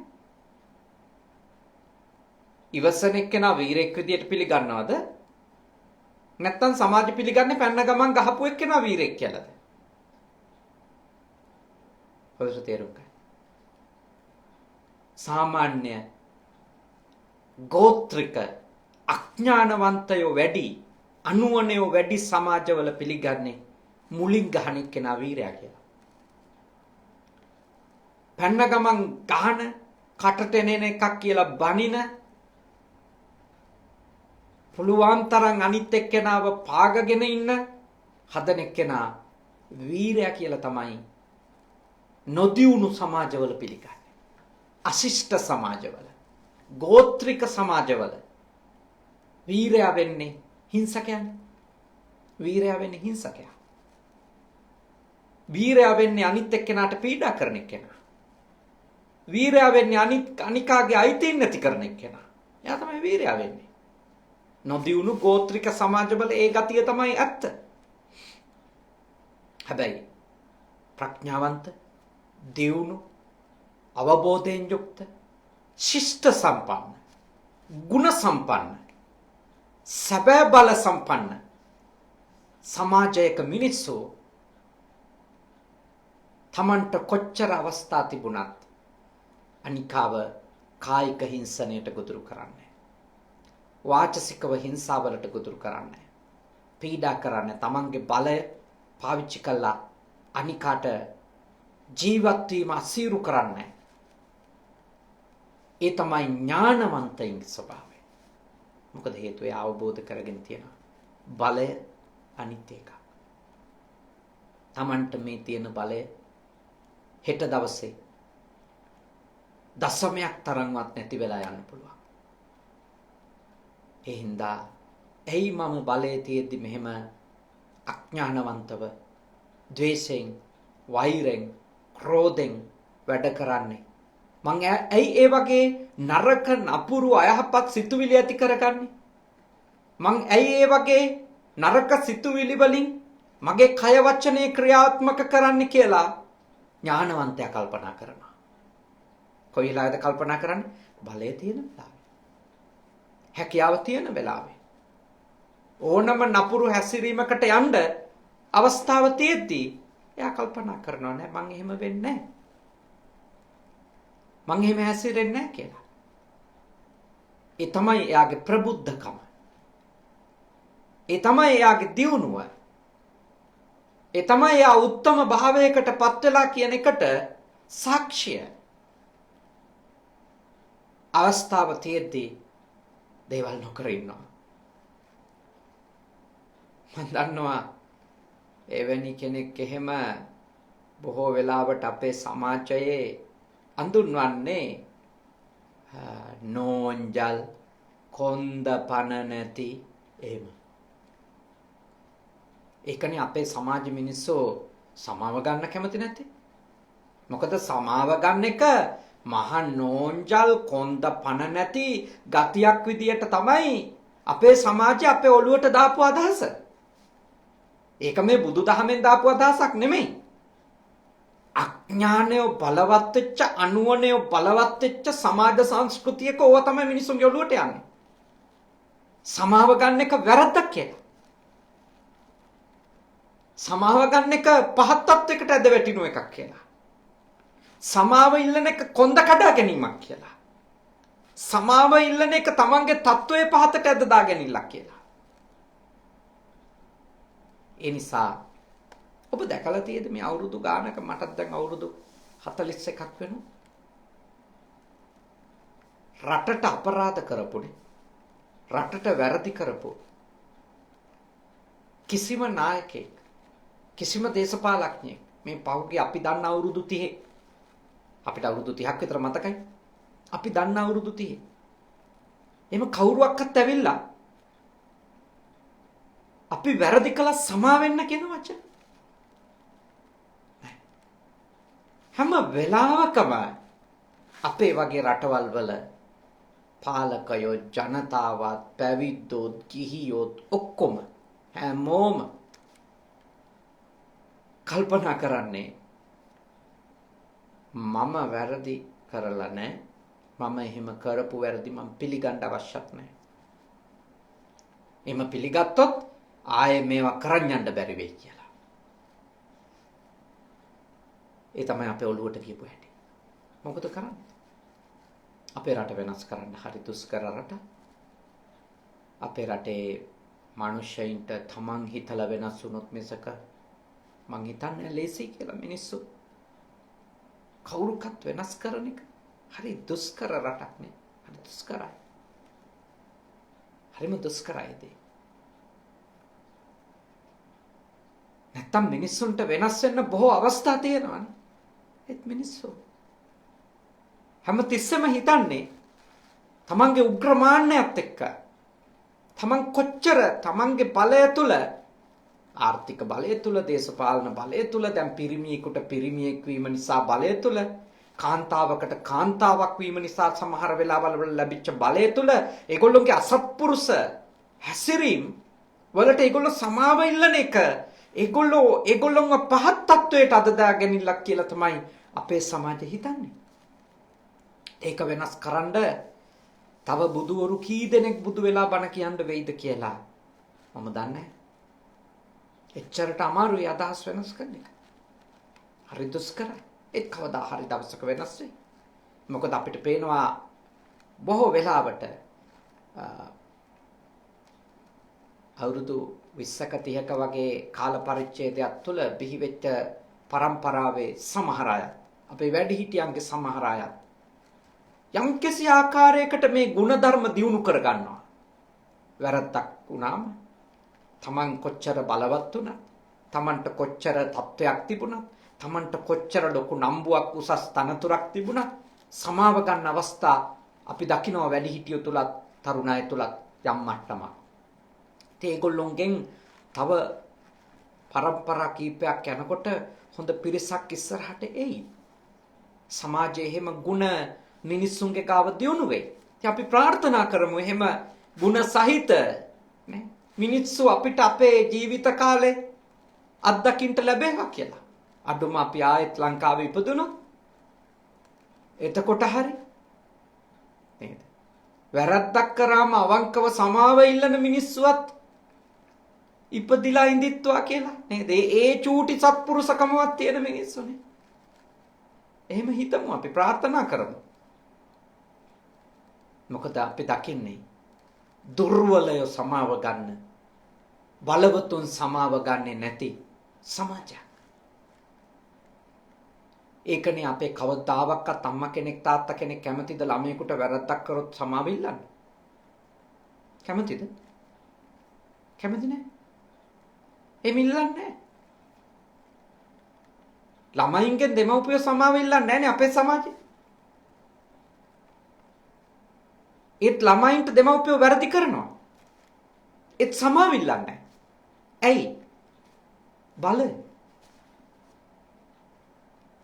ඉවසන එක්කෙනා වීරෙක් විදියට පිළිගන්නවද? නැත්තම් සමාජය පිළිගන්නේ පැන්න ගමන් ගහපු එක්කෙනා වීරෙක් කියලාද? හොඳට තේරුම් ගන්න. සාමාන්‍ය ගෝත්‍රික අඥානවන්තයෝ වැඩි අනුවණයෝ වැඩි සමාජවල පිළිගන්නේ මුලින් ගහන එක්කෙනා වීරයා කියලා. පැන්න ගමන් ගහන කටට එන එකක් කියලා බනින පුළුවන් තරම් අනිත් එක්කෙනාව පාගගෙන ඉන්න හදන එක්කෙනා වීරයා කියලා තමයි නොදියුණු සමාජවල පිළිගන්නේ. අශිෂ්ට සමාජවල ගෝත්‍රික සමාජවල වීරයා වෙන්නේ හිංසකයන්. වීරයා වෙන්නේ හිංසකයා. වීරයා වෙන්නේ අනිත් එක්කෙනාට පීඩා කරන එක්කෙනා. වීරයා වෙන්නේ අනිකාගේ අයිතීන් නැති කරන එක්කෙනා. එයා තමයි වීරයා වෙන්නේ. නොදියුණු ගෝත්‍රික සමාජවල ඒ ගතිය තමයි ඇත්ත. හැබැයි ප්‍රඥාවන්ත, දියුණු, අවබෝධයෙන් යුක්ත, ශිෂ්ට සම්පන්න, ගුණ සම්පන්න, සැබෑ බල සම්පන්න සමාජයක මිනිස්සු තමන්ට කොච්චර අවස්ථා තිබුණත් අනිකාව කායික හිංසනයට ගොදුරු කරන්නේ, වාචසිකව හිංසාවලට ගොදුරු කරන්නේ, පීඩා කරන්නේ, තමන්ගේ බලය පාවිච්චි කළා අනිකාට ජීවත් වීම අසීරු කරන්නේ. ඒ තමයි ඥානවන්තයින්ගේ ස්වභාවය. මොකද හේතුව ඒ අවබෝධ කරගෙන තියෙනවා බලය අනිත් එක. තමන්ට මේ තියෙන බලය හෙට දවසේ දශමයක් තරම්වත් නැති වෙලා යන්න පුළුවන්. ඒ හින්දා ඇයි මම බලයේ තියෙද්දි මෙහෙම අඥානවන්තව ද්වේෂයෙන්, වෛරයෙන්, ක්‍රෝධයෙන් වැඩ කරන්නේ? මං ඇයි ඒ වගේ නරක නපුරු අයහපත් සිතුවිලි ඇති කරගන්නේ? මං ඇයි ඒ වගේ නරක සිතුවිලි වලින් මගේ කය වචනේ ක්‍රියාත්මක කරන්නේ කියලා ඥානවන්තයා කල්පනා කරනවා. කොයි වෙලාවද කල්පනා කරන්නේ? බලය තියෙන වෙලාවේ. හැකියාව තියෙන වෙලාවේ. ඕනම නපුරු හැසිරීමකට යන්න අවස්ථාව තියෙද්දී එයා කල්පනා කරනවා නෑ මං එහෙම වෙන්නේ නෑ. මං එහෙම හැසිරෙන්නේ නැහැ කියලා. ඒ තමයි එයාගේ ප්‍රබුද්ධකම. ඒ තමයි එයාගේ දියුණුව. ඒ තමයි එයා උත්තම භාවයකට පත් වෙලා කියන එකට සාක්ෂිය. අවස්ථාව තියෙද්දී දේවල් නොකර ඉන්නවා. මම දන්නවා එවැනි කෙනෙක් එහෙම බොහෝ වෙලාවට අපේ සමාජයේ අඳුන්වන්නේ නෝන්ජල්, කොන්ද පණ නැති එහෙම. ඒකනේ අපේ සමාජ මිනිස්සු සමාව ගන්න කැමති නැත්තේ. මොකද සමාව ගන්න එක මහා නෝන්ජල්, කොන්ද පණ නැති ගතියක් විදියට තමයි අපේ සමාජය අපේ ඔළුවට දාපු අදහස. ඒක මේ බුදුදහමෙන් දාපු අදහසක් නෙමෙයි. අඥානය බලවත් වෙච්ච, අනුවණය බලවත් වෙච්ච සමාජ සංස්කෘතියක ඕවා තමයි මිනිස්සුන්ගේ ඔළුවට යන්නේ. සමාව ගන්න එක වැරද්දක් කියලා. සමාව ගන්න එක පහත් තත්වයකට ඇද වැටෙන එකක් කියලා. සමාව ඉල්ලන එක කොන්ද කඩා ගැනීමක් කියලා. සමාව ඉල්ලන එක තමන්ගේ තත්වයේ පහතට ඇද දා ගැනීමක් කියලා. ඒ නිසා ඔබ දැකලා තියෙද මේ අවුරුදු ගානක, මටත් දැන් අවුරුදු 41ක් වෙනවා. රටට අපරාධ කරපුනේ, රටට වැරදි කරපු කිසිම නායකයෙක්, කිසිම දේශපාලඥයෙක් මේ පහුගිය අපි දන්න අවුරුදු 30, අපිට අවුරුදු 30ක් විතර මතකයි. අපි දන්න අවුරුදු 30 එහෙම කවුරුවක්වත් ඇවිල්ලා අපි වැරදි කළා සමා වෙන්න කියන වචන හැම වෙලාවකම අපේ වගේ රටවල් වල පාලකයෝ, ජනතාවත්, පැවිද්දොත්, ගිහියොත් ඔක්කොම හැමෝම කල්පනා කරන්නේ මම වැරදි කරලා නැහැ, මම එහෙම කරපු වැරදි මම පිළිගන්න අවශ්‍යත් නැහැ. එහෙම පිළිගත්තොත් ආයේ මේවා කරන් යන්න බැරි වෙයි කියලා. ඒ තමයි අපේ ඔළුවට ගියපු හැටි. මොකද කරන්නේ? අපේ රට වෙනස් කරන්න හරි දුෂ්කර රට. අපේ රටේ මිනිස්සුන්ට තමන් හිතලා වෙනස් වුණොත් මිසක මං හිතන්නේ ලේසි කියලා මිනිස්සු කවුරුකත් වෙනස් කරන එක හරි දුෂ්කර රටක් නේ. හරි දුෂ්කරයි. හරිම දුෂ්කරයි. නැත්තම් මිනිස්සුන්ට වෙනස් වෙන්න බොහෝ අවස්ථා තියෙනවානේ. ඒත් මිනිස්සු හැම තිස්සෙම හිතන්නේ තමන්ගේ උග්‍රමාන්නයත් එක්ක තමන් කොච්චර තමන්ගේ බලය තුල, ආර්ථික බලය තුල, දේශපාලන බලය තුල, දැන් පිරිමියෙකුට පිරිමියෙක් වීම නිසා බලය තුල කාන්තාවකට කාන්තාවක් වීම නිසා සමහර වෙලාවල් වල ලැබිච්ච බලය තුල ඒගොල්ලෝගේ අසත්පුරුෂ හැසිරීම් වලට ඒගොල්ලෝ සමාව ඉල්ලන එක ඒගොල්ලොන්ව පහත් තත්වයට අද දාගෙනilla කියලා තමයි අපේ සමාජය හිතන්නේ. ඒක වෙනස් කරන්න තව බුදුවරු කී දෙනෙක් බුදු වෙලා බණ කියන්න වෙයිද කියලා මම දන්නේ. එච්චරට අමාරුයි අදහස් වෙනස් කරන්න එක. හරි දුෂ්කරයි. ඒත් කවදා හරි දවසක වෙනස් වෙයි. මොකද අපිට පේනවා බොහෝ වෙලාවට අවුරුදු 20ක 30ක වගේ කාල පරිච්ඡේදයක් තුළ බිහිවෙච්ච පරම්පරාවේ සමහර අය අපේ වැඩිහිටියන්ගේ සමහර අය යම්කිසි ආකාරයකට මේ ಗುಣධර්ම දියුණු කර ගන්නවා. වැරද්දක් වුණාම තමන් කොච්චර බලවත් වුණත්, තමන්ට කොච්චර තත්වයක් තිබුණත්, තමන්ට කොච්චර ලොකු නම්බුවක් උසස් තනතුරක් තිබුණත් සමාව ගන්න අවස්ථා අපි දකිනවා වැඩිහිටියෝ තුලත්, තරුණ අය තුලත් යම් මට්ටමක්. ඒගොල්ලොන්ගෙන් තව පරම්පරා කීපයක් යනකොට හොඳ පිරිසක් ඉස්සරහට එයි. සමාජයේ එහෙම ಗುಣ මිනිස්සුන්ගේ ගාව දියුණු වෙයි. ඉතින් අපි ප්‍රාර්ථනා කරමු එහෙම ಗುಣ සහිත නේ මිනිස්සු අපිට අපේ ජීවිත කාලේ අත්දකින්න ලැබේවා කියලා. අඩුම අපි ආයෙත් ලංකාවේ ඉපදුණොත් එතකොට හරි නේද? වැරද්දක් කරාම අවංකව සමාව ඉල්ලන මිනිස්සුවත් ඉපදිලා ඉඳිත්වා කියලා නේද? ඒ චූටි සත්පුරුෂකමවත් තියෙන මිනිස්සුනේ. එහෙම හිතමු අපි ප්‍රාර්ථනා කරමු. මොකද අපි දකින්නේ දුර්වලය සමාව ගන්න, බලවතුන් සමාව ගන්නේ නැති සමාජයක්. ඒකනේ අපේ කවදාවත් අම්මා කෙනෙක් තාත්තා කෙනෙක් කැමතිද ළමයෙකුට වැරද්දක් කරොත් සමාව ඉල්ලන්න? කැමතිද? කැමති නැහැ. එම් ඉල්ලන්නේ නැහැ. ළමයින්ගෙන් දෙමව්පියෝ සමාව ඉල්ලන්නේ නැහැනේ අපේ සමාජේ. ඒත් ළමයින්ට දෙමව්පියෝ වැරදි කරනවා. ඒත් සමාව ඉල්ලන්නේ නැහැ. ඇයි? බලය.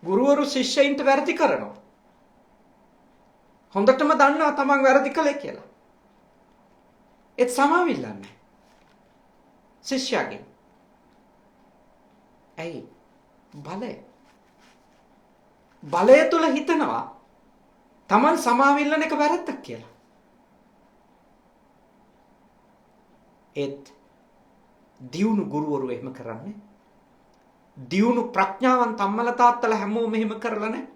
ගුරුවරු ශිෂ්‍යයින්ට වැරදි කරනවා. හොඳටම දන්නවා තමන් වැරදි කළේ කියලා. ඒත් සමාව ඉල්ලන්නේ නැහැ. ශිෂ්‍යයාගෙන්. ඇයි? බලය. බලය තුල හිතනවා තමන් සමාව ඉල්ලන එක වැරද්දක් කියලා. ඒත් දියුණු ගුරුවරු එහෙම කරන්නේ. දියුණු ප්‍රඥාවන්ත අම්මලා තාත්තලා හැමෝම එහෙම කරලා නැහැ.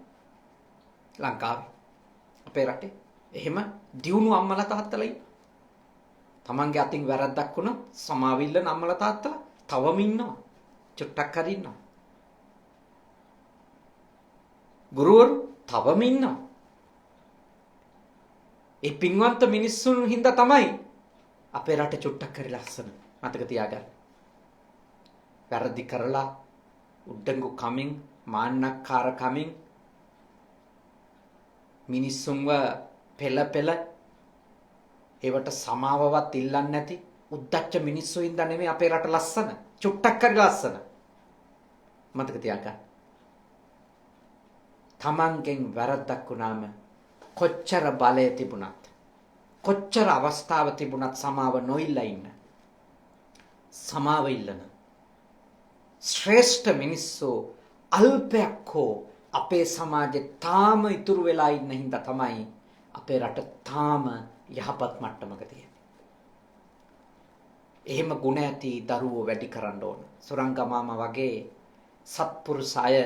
ලංකාවේ අපේ රටේ එහෙම දියුණු අම්මලා තාත්තලා ඉන්නවා. තමන්ගේ අතින් වැරද්දක් වුණොත් සමාව ඉල්ලන අම්මලා තාත්තලා තවම ඉන්නවා. චුට්ටක් හරි ඉන්නවා. ගුරුවරු තවම ඉන්නවා. ඒ පින්වන්ත මිනිස්සුන් හින්දා තමයි අපේ රට චුට්ටක් හරි ලස්සන. මතක තියාගන්න. වැරදි කරලා උඩඟු කමින් මාන්නක්කාර කමින් මිනිස්සුන්ව පෙළ ඒවට සමාවවත් ඉල්ලන්නේ නැති උද්දච්ච මිනිස්සු හින්දා නෙමෙයි අපේ රට ලස්සන. චුට්ටක් හරි ලස්සන. මතක තියාගන්න. තමන්ගෙන් වැරද්දක් වුණාම කොච්චර බලය තිබුණත් කොච්චර අවස්ථාව තිබුණත් සමාව නොඉල්ලා ඉන්න. සමාව ඉල්ලන ශ්‍රේෂ්ඨ මිනිස්සු අල්පයක් හෝ අපේ සමාජේ තාම ඉතුරු වෙලා ඉන්න හින්දා තමයි අපේ රට තාම යහපත් මට්ටමක තියෙන්නේ. එහෙම ගුණ ඇති දරුවෝ වැඩි කරන්න ඕන. සුරංගමාමා වගේ සත්පුරුෂ අය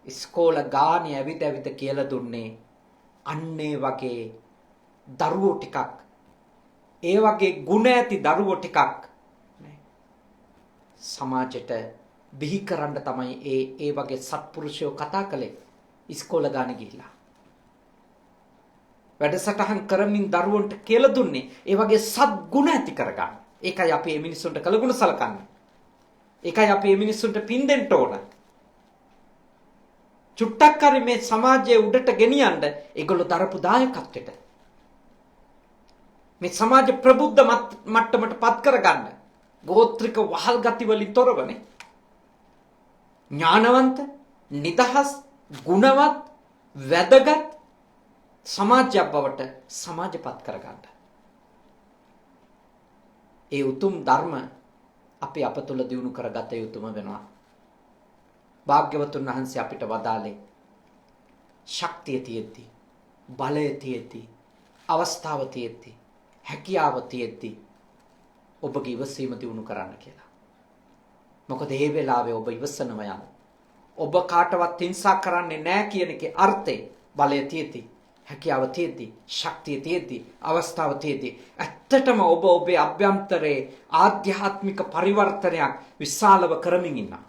ඉස්කෝල ගානේ ඇවිත් කියලා දුන්නේ අන්නේ වගේ දරුවෝ ටිකක්, ඒ වගේ ගුණ ඇති දරුවෝ ටිකක් සමාජයට බිහි කරන්න තමයි ඒ වගේ සත්පුරුෂයෝ කතා කළේ ඉස්කෝල ගානේ ගිහිලා. වැඩසටහන් කරමින් දරුවන්ට කියලා දුන්නේ ඒ වගේ සත් ගුණ ඇති කරගන්න. ඒකයි අපි මේ මිනිස්සුන්ට කළගුණ සලකන්නේ. ඒකයි අපි මේ මිනිස්සුන්ට පින් දෙන්න ඕන. චුට්ටක් හරි මේ සමාජයේ උඩට ගෙනියන්න ඒගොල්ලෝ දරපු දායකත්වයට මේ සමාජ ප්‍රබුද්ධ මට්ටමට පත් කරගන්න ගෝත්‍රික වහල් ගති වලින් තොරවනේ ඥානවන්ත, නිදහස්, ගුණවත්, වැදගත් සමාජයක් බවට සමාජපත් කරගන්න. ඒ උතුම් ධර්ම අපි අප තුළ දියුණු කරගත යුතුම වෙනවා. භාග්‍යවතුන් වහන්සේ අපිට වදාළේ ශක්තිය තියෙද්දි, බලය තියෙද්දි, අවස්ථාව තියෙද්දි, හැකියාව තියෙද්දි ඔබගේ ඉවසීම දියුණු කරන්න කියලා. මොකද මේ වෙලාවේ ඔබ ඉවසනව යන. ඔබ කාටවත් හිංසා කරන්නේ නැහැ කියන එකේ අර්ථය බලය තියෙද්දි, හැකියාව තියෙද්දි, ශක්තිය තියෙද්දි, අවස්ථාව තියෙද්දි ඇත්තටම ඔබ ඔබේ අභ්‍යන්තරයේ ආධ්‍යාත්මික පරිවර්තනයක් විශාලව කරමින් ඉන්නවා.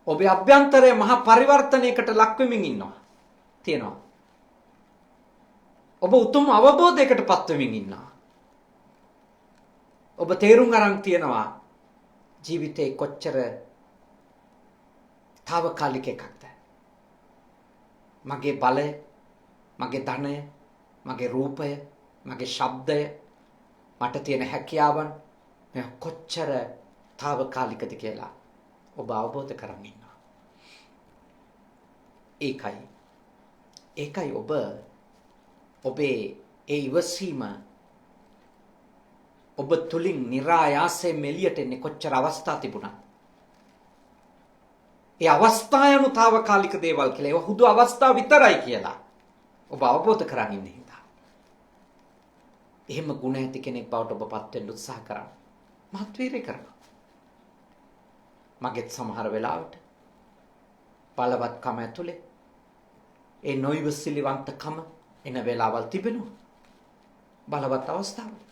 ඔබේ අභ්‍යන්තරයේ මහා පරිවර්තනයකට ලක් වෙමින් ඉන්නවා. තියෙනවා. ඔබ උතුම් අවබෝධයකට පත් වෙමින් ඉන්නවා. ඔබ තේරුම් අරන් තියෙනවා ජීවිතේ කොච්චර తాවකාලික එකක්ද. මගේ බලය, මගේ ධනය, මගේ රූපය, මගේ ශබ්දය, මට තියෙන හැකියාවන් මේ කොච්චර తాවකාලිකද කියලා ඔබ අවබෝධ කරගන්න ඉන්නවා. ඒකයි ඔබ ඔබේ ඒ ඉවසීම ඔබ තුලින් નિરાයාසයෙන් එළියට එන්නේ කොච්චර අවස්ථා තිබුණත්. ඒ අවස්ථා යනු తాවකාලික දේවල් කියලා. ඒවා හුදු අවස්ථා විතරයි කියලා ඔබ අවබෝධ කරගන්න ඉන්න හින්දා. එහෙම ගුණ ඇති කෙනෙක් බවට ඔබපත් වෙන්න උත්සාහ කරන්න. මහත් වීරය කරනවා. මගෙත් සමහර වෙලාවට බලවත්කම ඇතුලේ ඒ නොයිවසිලිවන්තකම එන වෙලාවල් තිබෙනවා. බලවත් අවස්ථාවල.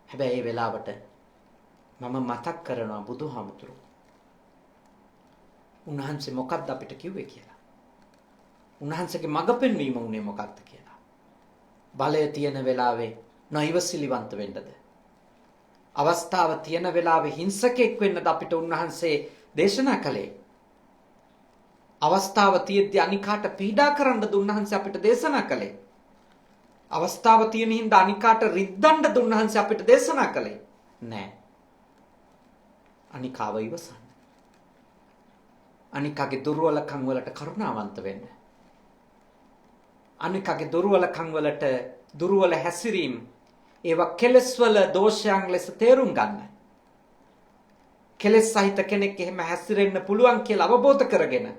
හැබැයි ඒ වෙලාවට මම මතක් කරනවා බුදුහාමුදුරුවෝ. උන්වහන්සේ මොකක්ද අපිට කිව්වේ කියලා. උන්වහන්සේගේ මඟ පෙන්වීම උනේ මොකක්ද කියලා. බලය තියෙන වෙලාවේ නොයිවසිලිවන්ත වෙන්නද? අවස්ථාව තියෙන වෙලාවේ හිංසකෙක් වෙන්නද අපිට උන්වහන්සේ දේශනා කළේ? අවස්ථාව තියෙද්දී අනිකාට පීඩා කරන්නද උන්වහන්සේ අපිට දේශනා කළේ? අවස්ථාව තියෙන හින්දා අනිකාට රිද්දන්නද උන්වහන්සේ අපිට දේශනා කළේ? නෑ. අනිකාව ඉවසන්න. අනිකාගේ දුර්වලකම් වලට කරුණාවන්ත වෙන්න. අනිකාගේ දුර්වලකම් වලට දුර්වල හැසිරීම ඒවා කෙලස් වල දෝෂයන් ලෙස තේරුම් ගන්න. කෙලස් සහිත කෙනෙක් එහෙම හැසිරෙන්න පුළුවන් කියලා අවබෝධ කරගෙන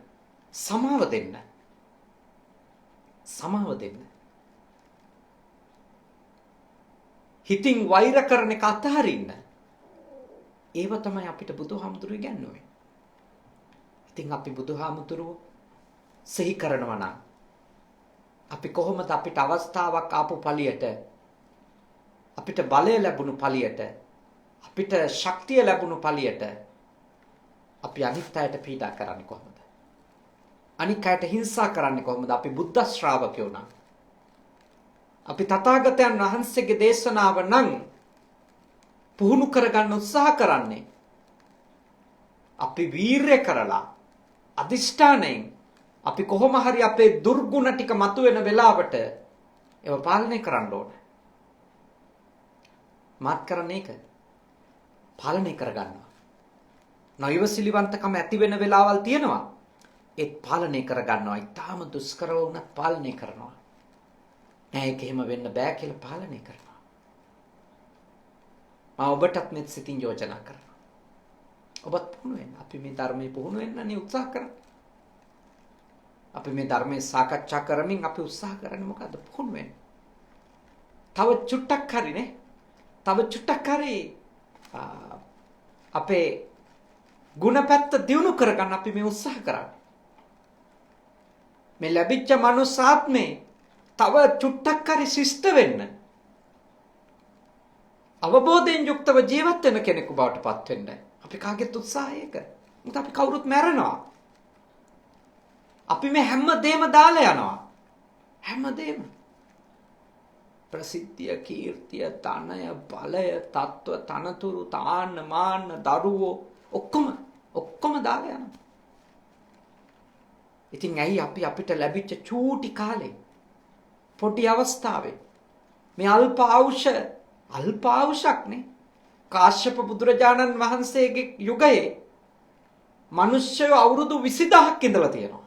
සමාව දෙන්න. හිතින් වෛර කරන එක අතහරින්න. ඒව තමයි අපිට බුදුහාමුදුරුවෝ ඉගැන්වුවේ. ඉතින් අපි බුදුහාමුදුරුවෝ සිහි කරනවා නම් අපි කොහොමද අපිට අවස්ථාවක් ආපු පළියට, අපිට බලය ලැබුණු පළියට, අපිට ශක්තිය ලැබුණු පළියට අපි අනිත් අයට පීඩා කරන්නේ කොහොමද? අනිත් අයට හිංසා කරන්නේ කොහොමද? අපි බුද්ධ ශ්‍රාවකයෝ නම්, අපි තථාගතයන් වහන්සේගේ දේශනාව නම් පුහුණු කරගන්න උත්සාහ කරන්නේ අපි වීරය කරලා අදිෂ්ඨානයෙන් අපි කොහොම හරි අපේ දුර්ගුණ ටික මතුවෙන වෙලාවට ඒව පාලනය කරන්න ඕන. මාත් කරන්නේ ඒක. පාලනය කරගන්නවා. නොයවසිලිවන්තකම ඇති වෙන වෙලාවල් තියෙනවා. ඒත් පාලනය කරගන්නවා. ඊටාම දුෂ්කරව වුණත් පාලනය කරනවා. නෑ ඒක එහෙම වෙන්න බෑ කියලා පාලනය කරනවා. මම ඔබටත් මෙත් සිතින් යෝජනා කරනවා. ඔබත් පුහුණු වෙන්න. අපි මේ ධර්මයේ පුහුණු වෙන්නනේ උත්සාහ කරන්නේ. අපි මේ ධර්මයේ සාකච්ඡා කරමින් අපි උත්සාහ කරන්නේ මොකද්ද? පුහුණු වෙන්න. තව චුට්ටක් හරිනේ. තව චුට්ටක් හරි අපේ ගුණපැත්ත දියුණු කරගන්න අපි මේ උත්සාහ කරන්නේ. මේ ලැබිච්ච මනුස්සාත්මේ තව චුට්ටක් හරි ශිෂ්ට වෙන්න, අවබෝධයෙන් යුක්තව ජීවත් වෙන කෙනෙකු බවට පත් වෙන්න අපි කාගෙත් උත්සාහය ඒක. මොකද අපි කවුරුත් මැරෙනවා. අපි මේ හැමදේම දාලා යනවා. හැමදේම. ප්‍රසිද්ධිය, කීර්තිය, ධනය, බලය, තත්ත්ව, තනතුරු, තාන්න, මාන්න, දරුවෝ ඔක්කොම දාලා යනවා. ඉතින් ඇයි අපි අපිට ලැබිච්ච චූටි කාලේ පොඩි අවස්ථාවේ මේ අල්ප ආයුෂක් නේ කාශ්‍යප බුදුරජාණන් වහන්සේගේ යුගයේ මිනිස්සු අවුරුදු 20000ක් ඉඳලා තියෙනවා.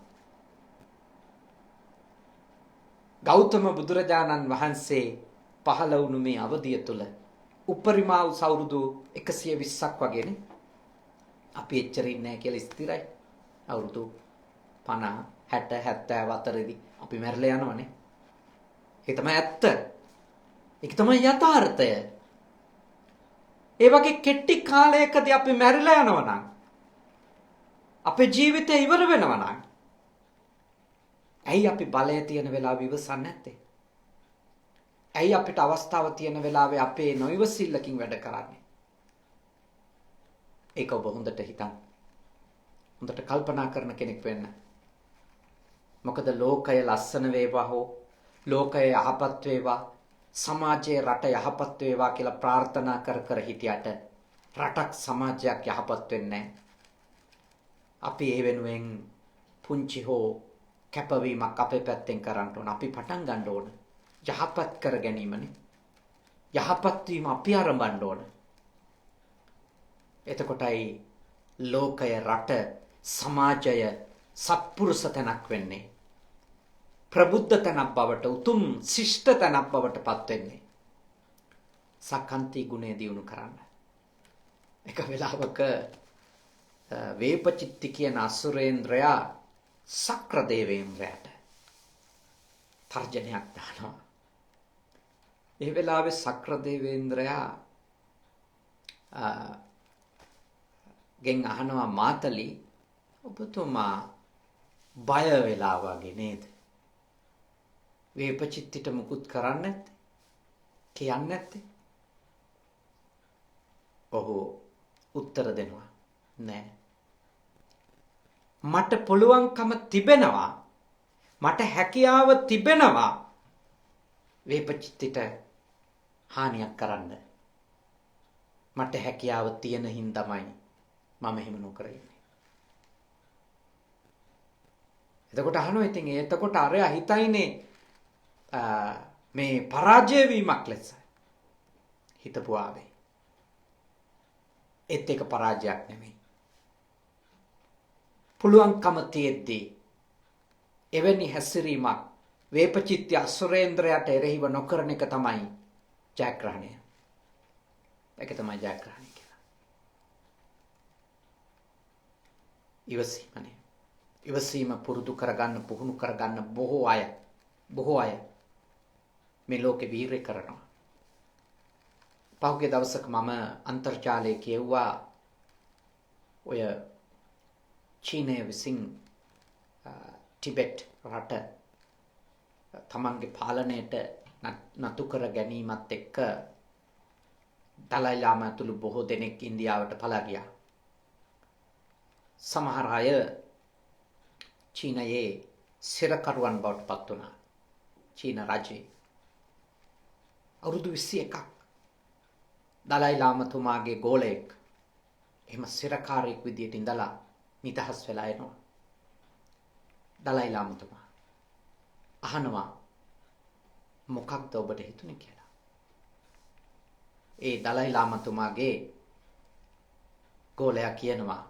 ගෞතම බුදුරජාණන් වහන්සේ පහළ වුණු මේ අවධිය තුල උපරිම අවුරුදු 120ක් වගේනේ. අපි එච්චර ඉන්නේ නැහැ කියලා ස්ථිරයි. අවුරුදු 50 60 70 අතරදී අපි මැරලා යනවනේ. ඒක තමයි ඇත්ත. ඒක තමයි යථාර්ථය. ඒ වගේ කෙටි කාලයකදී අපි මැරිලා යනවා නම් අපේ ජීවිතය ඉවර වෙනවා නම් ඇයි අපි බලය තියෙන වෙලාවෙ ඉවසන්නේ නැත්තේ? ඇයි අපිට අවස්ථාව තියෙන වෙලාවේ අපේ නොයිවසිල්ලකින් වැඩ කරන්නේ? ඒක ඔබ හොඳට හිතන්න. හොඳට කල්පනා කරන කෙනෙක් වෙන්න. මොකද ලෝකය ලස්සන වේවා හෝ ලෝකය යහපත් වේවා සමාජයේ රට යහපත් වේවා කියලා ප්‍රාර්ථනා කර හිටියට රටක් සමාජයක් යහපත් වෙන්නේ නැහැ. අපි ඒ වෙනුවෙන් පුංචි හෝ කැපවීමක් අපේ පැත්තෙන් කරන්න ඕන. අපි පටන් ගන්න ඕන. යහපත් කර ගැනීමනේ. යහපත් වීම අපි ආරම්භන්න ඕන. එතකොටයි ලෝකය රට සමාජය සත්පුරුෂ තැනක් වෙන්නේ. ප්‍රබුද්ධ තැනක් බවට උතුම් ශිෂ්ට තැනක් බවට පත් වෙන්නේ. සක්කාන්ති ගුණය දියුණු කරන්න. එක වෙලාවක වේපචිත්ති කියන අසුරේන්ද්‍රයා සක්‍ර දේවේන්ද්‍රයාට තර්ජනයක් දානවා. ඒ වෙලාවේ සක්‍ර දේවේන්ද්‍රයා ගෙන් අහනවා මාතලි ඔබතුමා බය වෙලා වගේ නේද? වේපචිත්තිට මුකුත් කරන්නේ නැත්තේ? කියන්නේ නැත්තේ? ඔහු උත්තර දෙනවා නෑ. මට පුළුවන්කම තිබෙනවා, මට හැකියාව තිබෙනවා වේපචිත්තිට හානියක් කරන්න. මට හැකියාව තියෙන හින්දාමයි මම එහෙම නොකර ඉන්නේ. එතකොට අහනවා ඉතින් එතකොට අරයා හිතයිනේ මේ පරාජය වීමක් ලෙස හිතපු ආවේ. ඒත් ඒක පරාජයක් නෙමෙයි. පුළුවන්කම තියෙද්දී එවැනි හැසිරීමක් වේපචිත්ති අසුරේන්ද්‍රයාට එරෙහිව නොකරන එක තමයි ජයග්‍රහණය. ඒක තමයි ජයග්‍රහණය කියලා. ඉවසීමනේ. ඉවසීම පුරුදු කරගන්න පුහුණු කරගන්න බොහෝ අය මේ ලෝකේ වීරය කරනවා. පහුගිය දවසක මම අන්තර්ජාලයේ කියුවා ඔය චීනය විසින් ටිබෙට් රට තමන්ගේ පාලනයට නතු කර ගැනීමත් එක්ක දලයි ලාමා ඇතුළු බොහෝ දෙනෙක් ඉන්දියාවට පලා ගියා. සමහර අය චීනයේ සිරකරුවන් බවට පත් වුණා. චීන රජයේ අවුරුදු 21ක් දලයි ලාමතුමාගේ ගෝලයෙක් එහෙම සිරකාරයෙක් විදියට ඉඳලා නිදහස් වෙලා එනවා. දලයි ලාමතුමා අහනවා මොකක්ද ඔබට හිතුනේ කියලා. ඒ දලයි ලාමතුමාගේ ගෝලයා කියනවා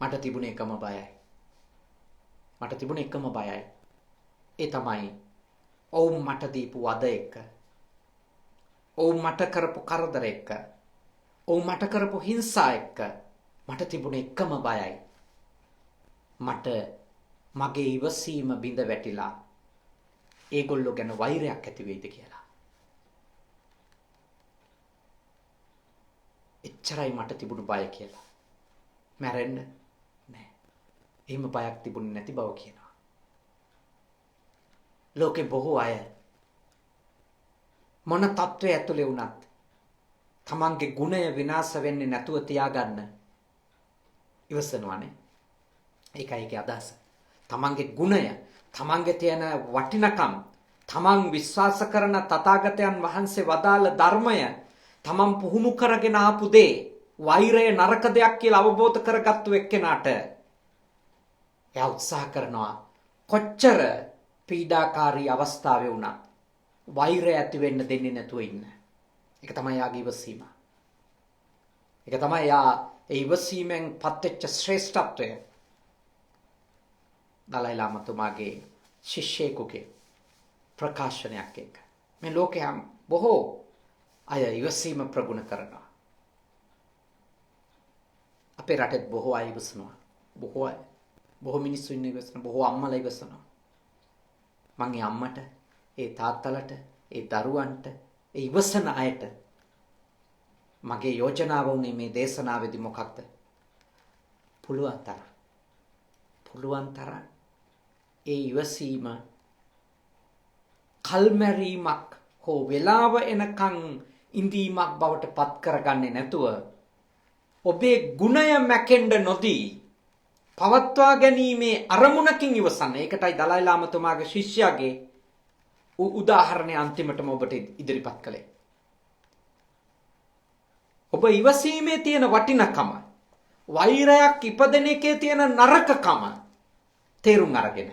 මට තිබුණේ එකම බයයි. මට තිබුණේ එකම බයයි. ඒ තමයි ඔවුන් මට දීපු වද එක්ක, ඔවුන් මට කරපු කරදර එක්ක, ඔවුන් මට කරපු හිංසා එක්ක මට තිබුණේ එකම බයයි. මට මගේ ඉවසීම බිඳ වැටිලා ඒගොල්ලෝ ගැන වෛරයක් ඇති වෙයිද කියලා. එච්චරයි මට තිබුණු බය කියලා. මැරෙන්න නෑ. එහෙම බයක් තිබුණේ නැති බව කියනවා. ලෝකේ බොහෝ අය මොන තත්ත්වයේ ඇතුලේ වුණත් තමන්ගේ ගුණය විනාශ වෙන්නේ නැතුව තියාගන්න ඉවසනවානේ. ඒකයි ඒකේ අදහස. තමන්ගේ ගුණය, තමන්ගේ තියෙන වටිනකම්, තමන් විශ්වාස කරන තථාගතයන් වහන්සේ වදාළ ධර්මය, තමන් පුහුණු කරගෙන ආපු දේ වෛරය නරක දෙයක් කියලා අවබෝධ කරගත්තු එක්කෙනාට එයා උත්සාහ කරනවා කොච්චර පීඩාකාරී අවස්ථාවේ වුණත් වෛරය ඇති වෙන්න දෙන්නේ නැතුව ඉන්න. ඒක තමයි යාගේ ඉවසීම. ඒක තමයි යා ඒ ඉවසීමෙන් පත්වෙච්ච ශ්‍රේෂ්ඨත්වය දලයි ලාමතුමාගේ ශිෂ්‍යයෙකුගේ ප්‍රකාශනයක් එක්ක මේ ලෝකයේ බොහෝ අය ඉවසීම ප්‍රගුණ කරනවා. අපේ රටෙත් බොහෝ අය ඉවසනවා. බොහෝ මිනිස්සු ඉන්න ඉවසන, බොහෝ අම්මලා ඉවසනවා. මං ඒ අම්මට, ඒ තාත්තලට, ඒ දරුවන්ට, ඒ ඉවසන අයට මගේ යෝජනාව උනේ මේ දේශනාවේදී මොකක්ද? පුළුවන් තරම් ඒ ඉවසීම කල්මැරීමක් හෝ වෙලාව එනකන් ඉඳීමක් බවට පත් කරගන්නේ නැතුව ඔබේ ගුණය මැකෙන්න නොදී පවත්වා ගැනීමේ අරමුණකින් ඉවසන්න. ඒකටයි දලයි ලාමතුමාගේ ශිෂ්‍යයාගේ උදාහරණය අන්තිමටම ඔබට ඉදිරිපත් කළේ. ඔබ ඉවසීමේ තියෙන වටිනකම, වෛරයක් ඉපදෙන එකේ තියෙන නරකකම තේරුම් අරගෙන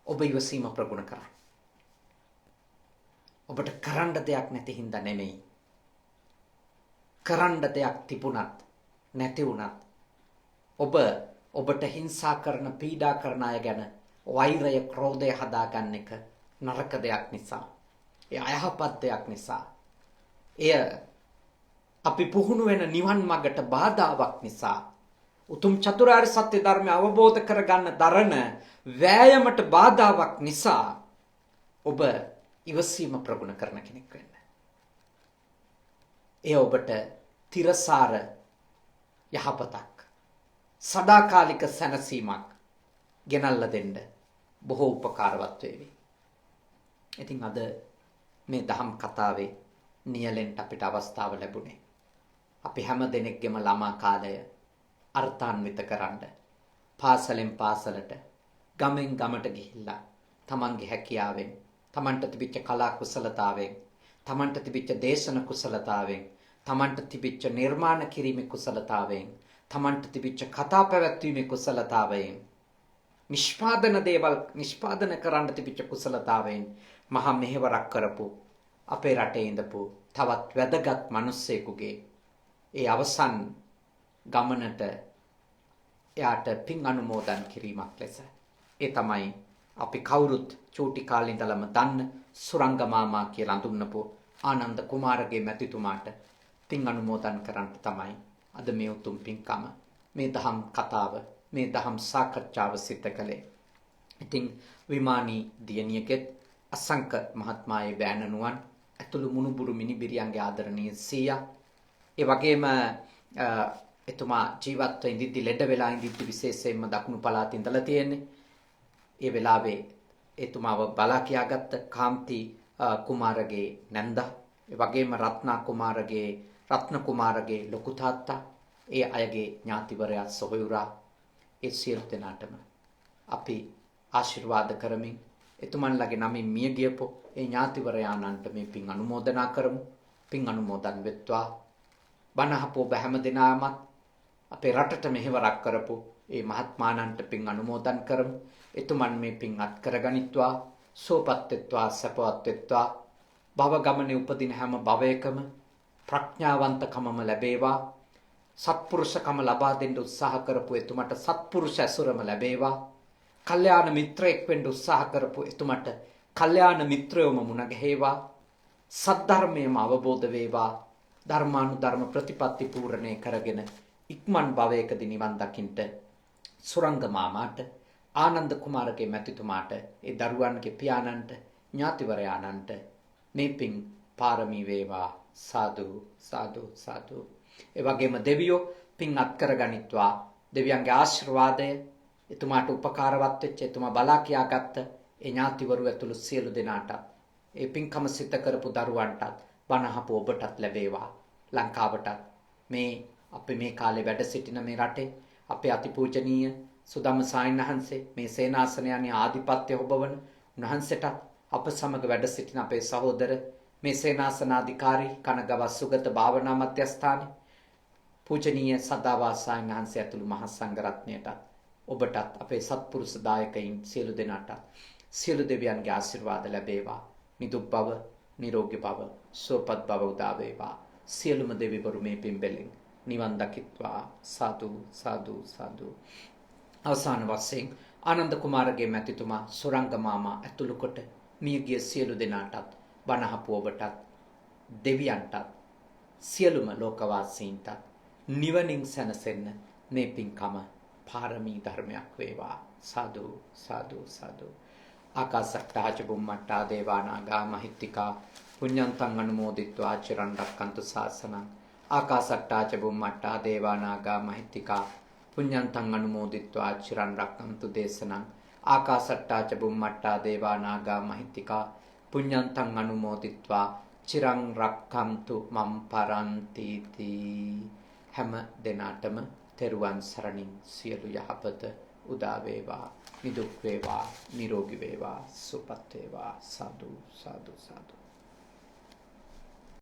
ඔබ ඉවසීම ප්‍රගුණ කරන්න. ඔබට කරන්න දෙයක් නැති හින්දා නෙමෙයි. කරන්න දෙයක් තිබුණත් නැති වුණත් ඔබට හිංසා කරන, පීඩා කරන අය ගැන වෛරය, ක්‍රෝධය හදාගන්න එක නරක දෙයක් නිසා. ඒ අයහපත් දෙයක් නිසා. එය අපි පුහුණු වෙන නිවන් මඟට බාධාවක් නිසා. උතුම් චතුරාර්ය සත්‍ය ධර්මය අවබෝධ කරගන්න දරන වෑයමට බාධාවක් නිසා ඔබ ඉවසීම ප්‍රගුණ කරන කෙනෙක් වෙන්න. එය ඔබට තිරසාර යහපතක්, සදාකාලික සැනසීමක් ගෙනල්ලා දෙන්න බොහෝ උපකාරවත් වේවි. ඉතින් අද මේ දහම් කතාවේ නියලෙන්ට අපිට අවස්ථාව ලැබුණේ අපි හැම දෙනෙක්ගේම ළමා කාලය අර්ථාන්විත කරන්න, පාසලෙන් පාසලට, ගමෙන් ගමට ගිහිල්ලා තමන්ගේ හැකියාවෙන්, තමන්ට තිබිච්ච කලා කුසලතාවෙන්, තමන්ට තිබිච්ච දේශන කුසලතාවෙන්, තමන්ට තිබිච්ච නිර්මාණ කිරීමේ කුසලතාවෙන්, තමන්ට තිබිච්ච කතා පැවැත්වීමේ කුසලතාවයෙන්, නිෂ්පාදන කරන්න තිබිච්ච කුසලතාවයෙන් මහා මෙහෙවරක් කරපු අපේ රටේ ඉඳපු තවත් වැදගත් මිනිස්සෙකුගේ ඒ අවසන් ගමනට එයාට පින් අනුමෝදන් කිරීමක් ලෙස ඒ තමයි අපි කවුරුත් චූටි කාලේ ඉඳලම දන්න සුරංග මාමා කියලා හඳුන්වපු ආනන්ද කුමාරගේ මැතිතුමාට පින් අනුමෝදන් කරන්න තමයි අද මේ උතුම් පින්කම, මේ දහම් කතාව, මේ දහම් සාකච්ඡාව සිද්ධ කළේ. ඉතින් විමානී දියණියගෙත් අසංක මහත්මයාගේ බෑණනුවන් ඇතුළු මුණුබුරු මිනිබිරියන්ගේ ආදරණීය සීයා, ඒ වගේම එතුමා ජීවත්ව ඉඳිද්දි ලෙඩ වෙලා ඉඳිද්දි විශේෂයෙන්ම දකුණු පළාතේ ඉඳලා තියෙන්නේ. ඒ වෙලාවේ එතුමාව බලා කියාගත්ත කාන්ති කුමාරගේ නැන්දා, ඒ වගේම රත්න කුමාරගේ ලොකු තාත්තා, ඒ අයගේ ඥාතිවරයා සොහොයුරා, ඒ සියලු දෙනාටම අපි ආශිර්වාද කරමින් එතුමන්ලගේ නමින් මිය ගියපො ඒ ඥාතිවරයාණන්ට මේ පින් අනුමෝදනා කරමු. පින් අනුමෝදන් වෙත්වා. බණහපු ඔබ හැම දිනමත් අපේ රටට මෙහෙවරක් කරපු ඒ මහත්මාණන්ට පින් අනුමෝදන් කරමු. එතුමන් මේ පින් අත් කරගනිත්වා, සුවපත් වෙත්වා, සැපවත් වෙත්වා. භව ගමනේ උපදින හැම භවයකම ප්‍රඥාවන්තකමම ලැබේවා. සත්පුරුෂකම ලබා දෙන්න උත්සාහ කරපු එතුමට සත්පුරුෂ ඇසුරම ලැබේවා. කල්යාණ මිත්‍රයෙක් වෙන්න උත්සාහ කරපු එතුමට කල්යාණ මිත්‍රයෝම මුණ ගැහිවා. සද්ධර්මයම අවබෝධ වේවා. ධර්මානුධර්ම ප්‍රතිපත්ති පූර්ණේ කරගෙන ඉක්මන් භවයකදී නිවන් දකින්ට සුරංග මාමාට, ආනන්ද කුමාරගේ මැතිතුමාට, ඒ දරුවන්ගේ පියාණන්ට, ඥාතිවරයාණන්ට මේ පින් පාරමී වේවා. සාදු සාදු සාදු. ඒ වගේම දෙවියෝ පින් අත් කරගනිත්වා. දෙවියන්ගේ ආශිර්වාදය එතුමාට උපකාරවත් වෙච්ච, එතුමා බලා කියාගත්ත ඒ ඥාතිවරු ඇතුළු සියලු දෙනාට, ඒ පින්කම සිත කරපු දරුවන්ටත්, බණහපු ඔබටත් ලැබේවා. ලංකාවටත්, අපි මේ කාලේ වැඩ සිටින මේ රටේ අපේ අතිපූජනීය සුදම්ම සායනහන්සේ, මේ සේනාසනයන්ගේ ආධිපත්‍ය ඔබවන උන්වහන්සේට, අප සමග වැඩ සිටින අපේ සහෝදර මේ සේනාසනාධිකාරී කනගවත් සුගත භාවනා මධ්‍යස්ථානයේ පූජනීය සදාවාසයන් වහන්සේ ඇතුළු මහා සංඝරත්නයටත්, ඔබටත්, අපේ සත්පුරුෂ දායකයින් සියලු දෙනාට සියලු දෙවියන්ගේ ආශිර්වාද ලැබේවා. නිදුක් බව, නිරෝගී බව, සුවපත් බව උදා වේවා. සියලුම දෙවිවරු මේ පින් බෙලෙන් නිවන් දකිත්වා සාදු සාදු සාදු. අවසාන වශයෙන් ආනන්ද කුමාරගේ මැතිතුමා සුරංග මාමා ඇතුළු කොට මියගිය සියලු දෙනාටත් බණහපු ඔබටත් දෙවියන්ටත් සියලුම ලෝකවාසීන්ටත් නිවනින් සැනසෙන්න මේ පින්කම පාරමී ධර්මයක් වේවා. සාදු සාදු සාදු. ආකාසට්ටා ච බුම්මට්ටා දේවා නාග මහිත්‍තිකා පුඤ්ඤන්තං අනුමෝදිත්වා චිරන් රැක්කන්තු ශාසනං. ආකාසට්ටා ච බුම්මට්ටා දේවා නාග මහිත්‍තිකා පුඤ්ඤන්තං අනුමෝදිත්වා චිරන් රැක්කන්තු දේශනං. ආකාසට්ටා ච බුම්මට්ටා දේවා නාග මහිත්‍තිකා පුඤ්ඤන්තං අනුමෝදිත්වා චිරන් රැක්කන්තු මම් පරන්ති තී. හැම දිනාටම තෙරුවන් සරණින් සියලු යහපත උදා වේවා, නිදුක් වේවා, නිරෝගී වේවා, සුවපත් වේවා. සාදු සාදු සාදු.